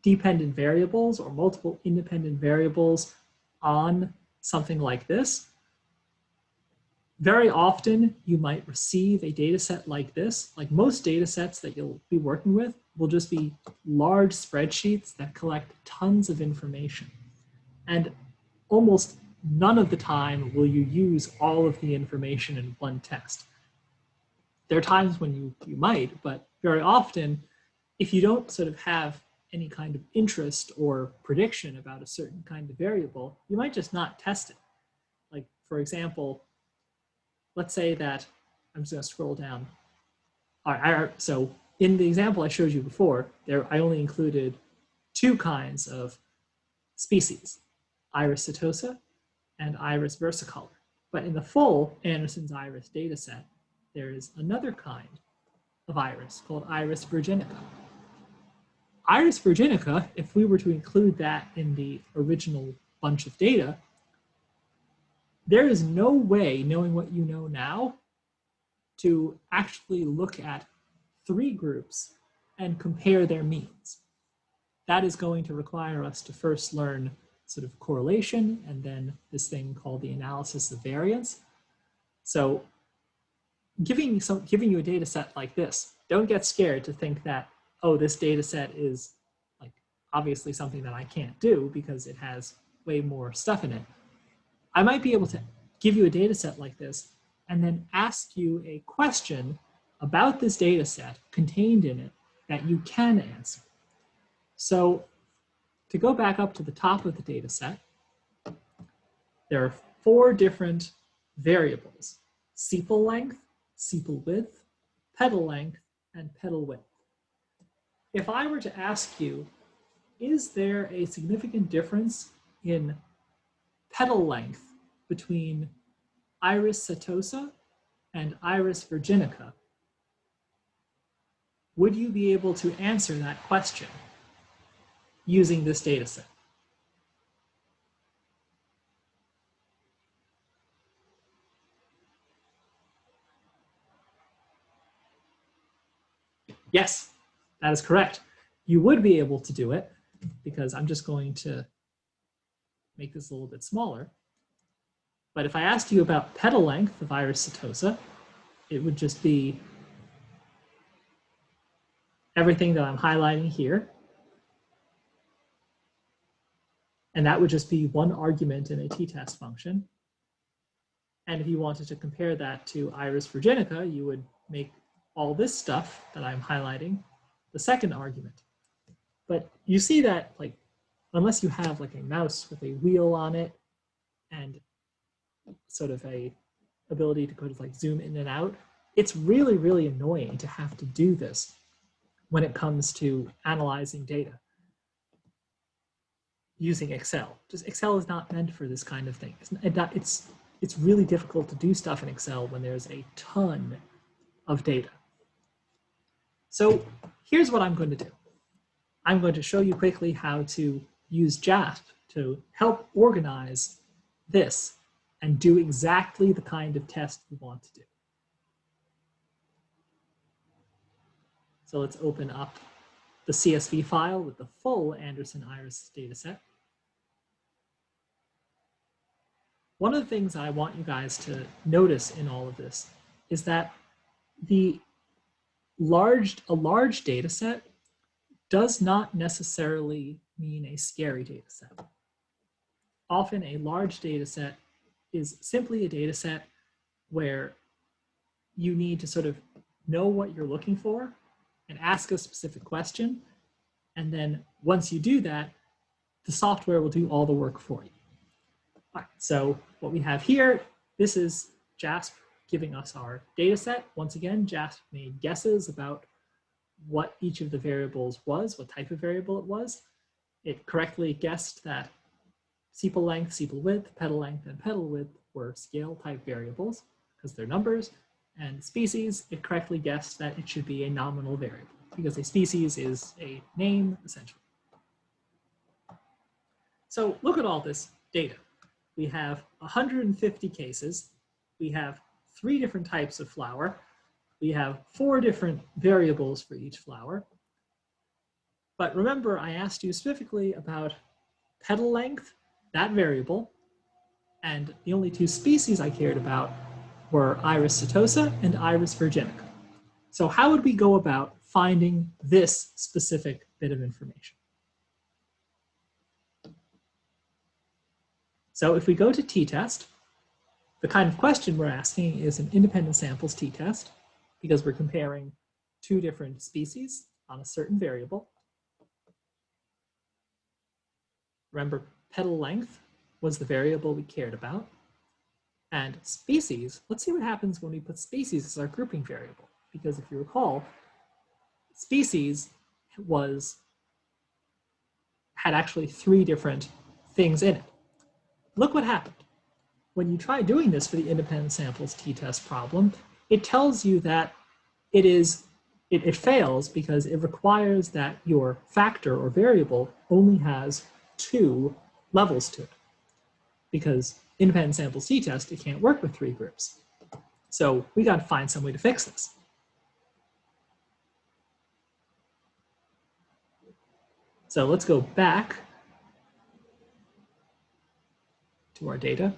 dependent variables or multiple independent variables on something like this. Very often, you might receive a data set like this. Like most data sets that you'll be working with will just be large spreadsheets that collect tons of information. And almost none of the time will you use all of the information in one test. There are times when you might, but very often, if you don't sort of have any kind of interest or prediction about a certain kind of variable, you might just not test it. Like, for example, let's say that, I'm just going to scroll down. All right, so in the example I showed you before, I only included two kinds of species, Iris setosa and Iris versicolor. But in the full Anderson's iris data set, there is another kind of iris called Iris virginica. Iris virginica, if we were to include that in the original bunch of data, there is no way, knowing what you know now, to actually look at three groups and compare their means. That is going to require us to first learn sort of correlation and then this thing called the analysis of variance. So giving you a data set like this, don't get scared to think that, oh, this data set is like obviously something that I can't do because it has way more stuff in it. I might be able to give you a data set like this and then ask you a question about this data set contained in it that you can answer. So to go back up to the top of the data set, there are 4 different variables: sepal length, sepal width, petal length, and petal width. If I were to ask you, is there a significant difference in petal length between Iris setosa and Iris virginica, would you be able to answer that question using this data set? Yes, that is correct. You would be able to do it because I'm just going to make this a little bit smaller. But if I asked you about petal length of Iris setosa, it would just be everything that I'm highlighting here. And that would just be one argument in a t-test function. And if you wanted to compare that to Iris virginica, you would make all this stuff that I'm highlighting the second argument. But you see that, like, unless you have like a mouse with a wheel on it and sort of a ability to go to like zoom in and out, it's really, really annoying to have to do this when it comes to analyzing data using Excel. Just Excel is not meant for this kind of thing. It's really difficult to do stuff in Excel when there's a ton of data. So here's what I'm going to do. I'm going to show you quickly how to use JASP to help organize this and do exactly the kind of test we want to do. So let's open up the CSV file with the full Anderson iris dataset. One of the things I want you guys to notice in all of this is that a large data set does not necessarily mean a scary data set. Often a large data set is simply a data set where you need to sort of know what you're looking for and ask a specific question. And then once you do that, the software will do all the work for you. All right, so what we have here, this is JASP giving us our data set. Once again, JASP made guesses about what each of the variables was, what type of variable it was. It correctly guessed that sepal length, sepal width, petal length, and petal width were scale type variables because they're numbers. And species, it correctly guessed that it should be a nominal variable because a species is a name, essentially. So look at all this data. We have 150 cases. We have 3 different types of flower. We have 4 different variables for each flower. But remember, I asked you specifically about petal length, that variable, and the only 2 species I cared about were Iris setosa and Iris virginica. So how would we go about finding this specific bit of information? So if we go to t-test, the kind of question we're asking is an independent samples t-test, because we're comparing 2 different species on a certain variable. Remember, petal length was the variable we cared about. And species, let's see what happens when we put species as our grouping variable. Because if you recall, species had actually 3 different things in it. Look what happened. When you try doing this for the independent samples t-test problem, it tells you that it fails because it requires that your factor or variable only has 2 levels to it. Because independent samples t-test, it can't work with 3 groups. So we got to find some way to fix this. So let's go back to our data.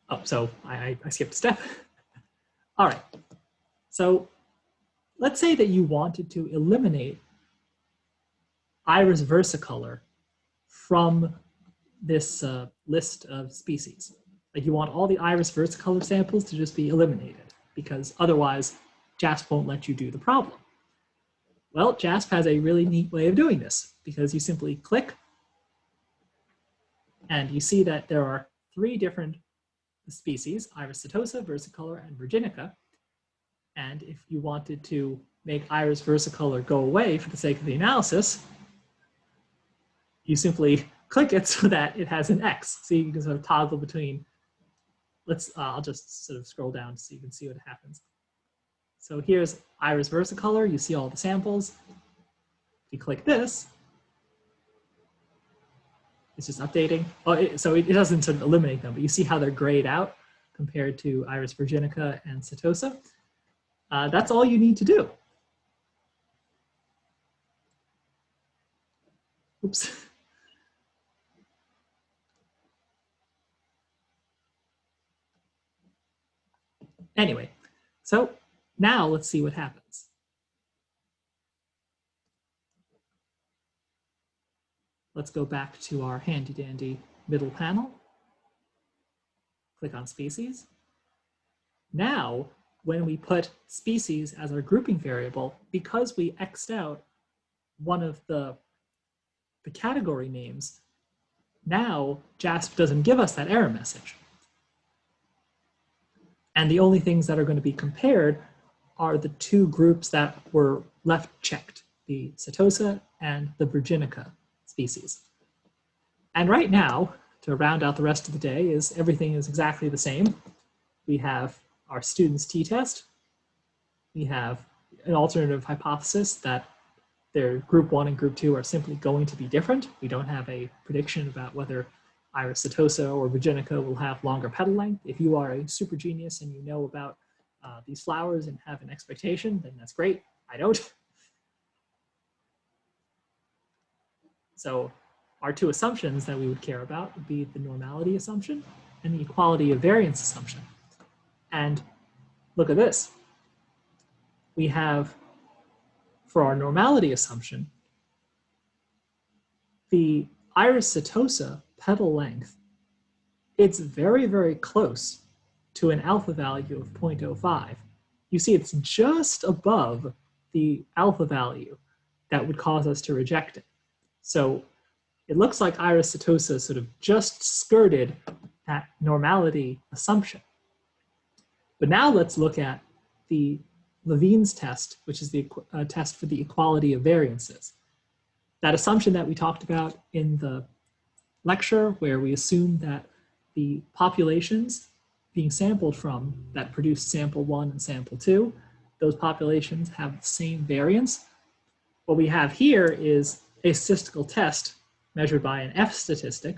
Oh, so I skipped a step. All right. So let's say that you wanted to eliminate Iris versicolor from this list of species. Like you want all the Iris versicolor samples to just be eliminated, because otherwise JASP won't let you do the problem. Well, JASP has a really neat way of doing this, because you simply click and you see that there are 3 different species, Iris setosa, versicolor, and virginica. And if you wanted to make Iris versicolor go away for the sake of the analysis, you simply click it so that it has an X. So you can sort of toggle between, I'll just sort of scroll down so you can see what happens. So here's Iris versicolor, you see all the samples. If you click this, it's just updating. Oh, so it doesn't sort of eliminate them, but you see how they're grayed out compared to Iris virginica and setosa. That's all you need to do. Oops. Anyway, so now let's see what happens. Let's go back to our handy dandy middle panel. Click on species. Now, when we put species as our grouping variable, because we X'd out one of the category names, now JASP doesn't give us that error message. And the only things that are going to be compared are the 2 groups that were left checked, the setosa and the virginica species. And right now, to round out the rest of the day, everything is exactly the same. We have our students' t-test. We have an alternative hypothesis that their group 1 and group 2 are simply going to be different. We don't have a prediction about whether Iris setosa or virginica will have longer petal length. If you are a super genius and you know about these flowers and have an expectation, then that's great. I don't. So our 2 assumptions that we would care about would be the normality assumption and the equality of variance assumption. And look at this. We have, for our normality assumption, the Iris setosa petal length, it's very, very close to an alpha value of 0.05. You see it's just above the alpha value that would cause us to reject it. So it looks like Iris setosa sort of just skirted that normality assumption. But now let's look at the Levine's test, which is the test for the equality of variances. That assumption that we talked about in the lecture, where we assume that the populations being sampled from that produced sample 1 and sample 2, those populations have the same variance. What we have here is a statistical test measured by an F statistic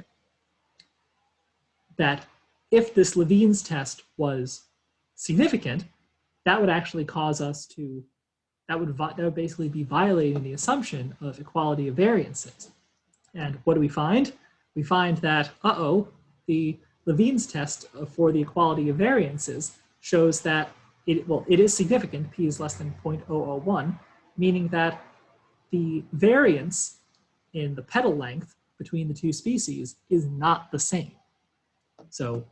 that if this Levine's test was significant, that would actually cause us to, that would basically be violating the assumption of equality of variances. And what do we find? We find that, the Levine's test for the equality of variances shows that it is significant, p is less than 0.001, meaning that the variance in the petal length between the two species is not the same. So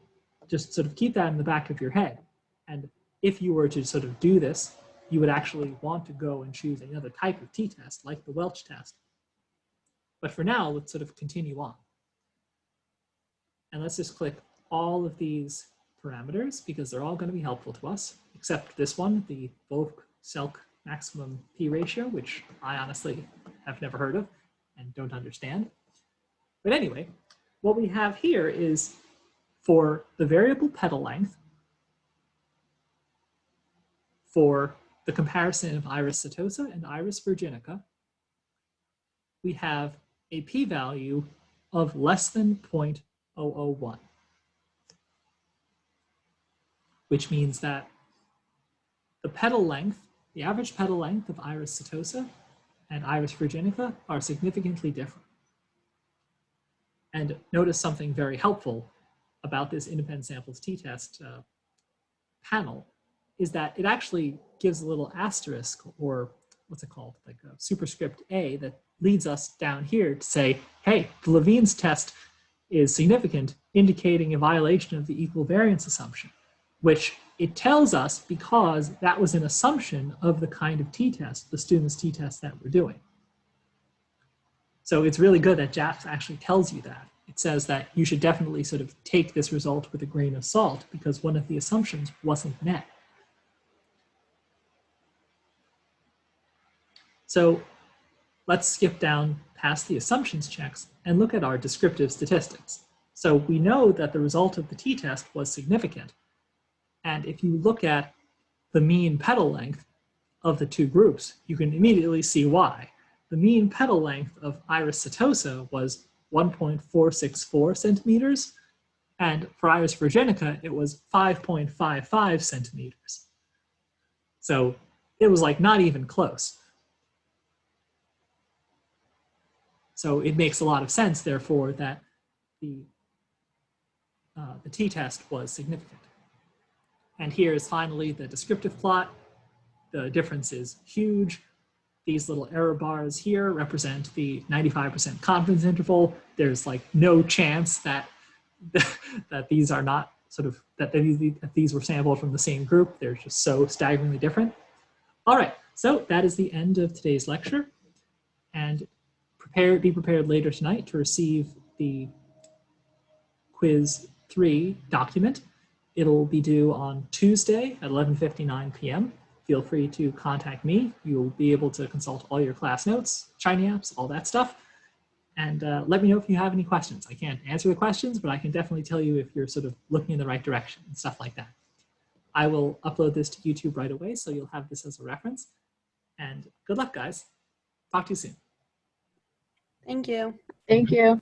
just sort of keep that in the back of your head. And if you were to sort of do this, you would actually want to go and choose another type of t-test, like the Welch test. But for now, let's sort of continue on. And let's just click all of these parameters because they're all going to be helpful to us, except this one, the Volk-Selk maximum p ratio, which I honestly have never heard of and don't understand. But anyway, what we have here is for the variable petal length, for the comparison of Iris setosa and Iris virginica, we have a p-value of less than 0.001, which means that the petal length, the average petal length of Iris setosa and Iris virginica are significantly different. And notice something very helpful about this independent samples t-test panel is that it actually gives a little asterisk, or what's it called, like a superscript A, that leads us down here to say, hey, the Levine's test is significant, indicating a violation of the equal variance assumption, which it tells us because that was an assumption of the kind of t-test, the student's t-test that we're doing. So it's really good that JASP actually tells you that. It says that you should definitely sort of take this result with a grain of salt because one of the assumptions wasn't met. So let's skip down past the assumptions checks and look at our descriptive statistics. So we know that the result of the t-test was significant. And if you look at the mean petal length of the two groups, you can immediately see why. The mean petal length of Iris setosa was 1.464 centimeters, and for Iris virginica, it was 5.55 centimeters. So it was like not even close. So it makes a lot of sense, therefore, that the t-test was significant. And here is finally the descriptive plot. The difference is huge. These little error bars here represent the 95% confidence interval. There's like no chance that that these are not sort of, that these were sampled from the same group. They're just so staggeringly different. All right, so that is the end of today's lecture. And be prepared later tonight to receive the quiz 3 document. It'll be due on Tuesday at 11:59 p.m. Feel free to contact me. You'll be able to consult all your class notes, Shiny apps, all that stuff. And let me know if you have any questions. I can't answer the questions, but I can definitely tell you if you're sort of looking in the right direction and stuff like that. I will upload this to YouTube right away, so you'll have this as a reference. And good luck, guys. Talk to you soon. Thank you. Thank you.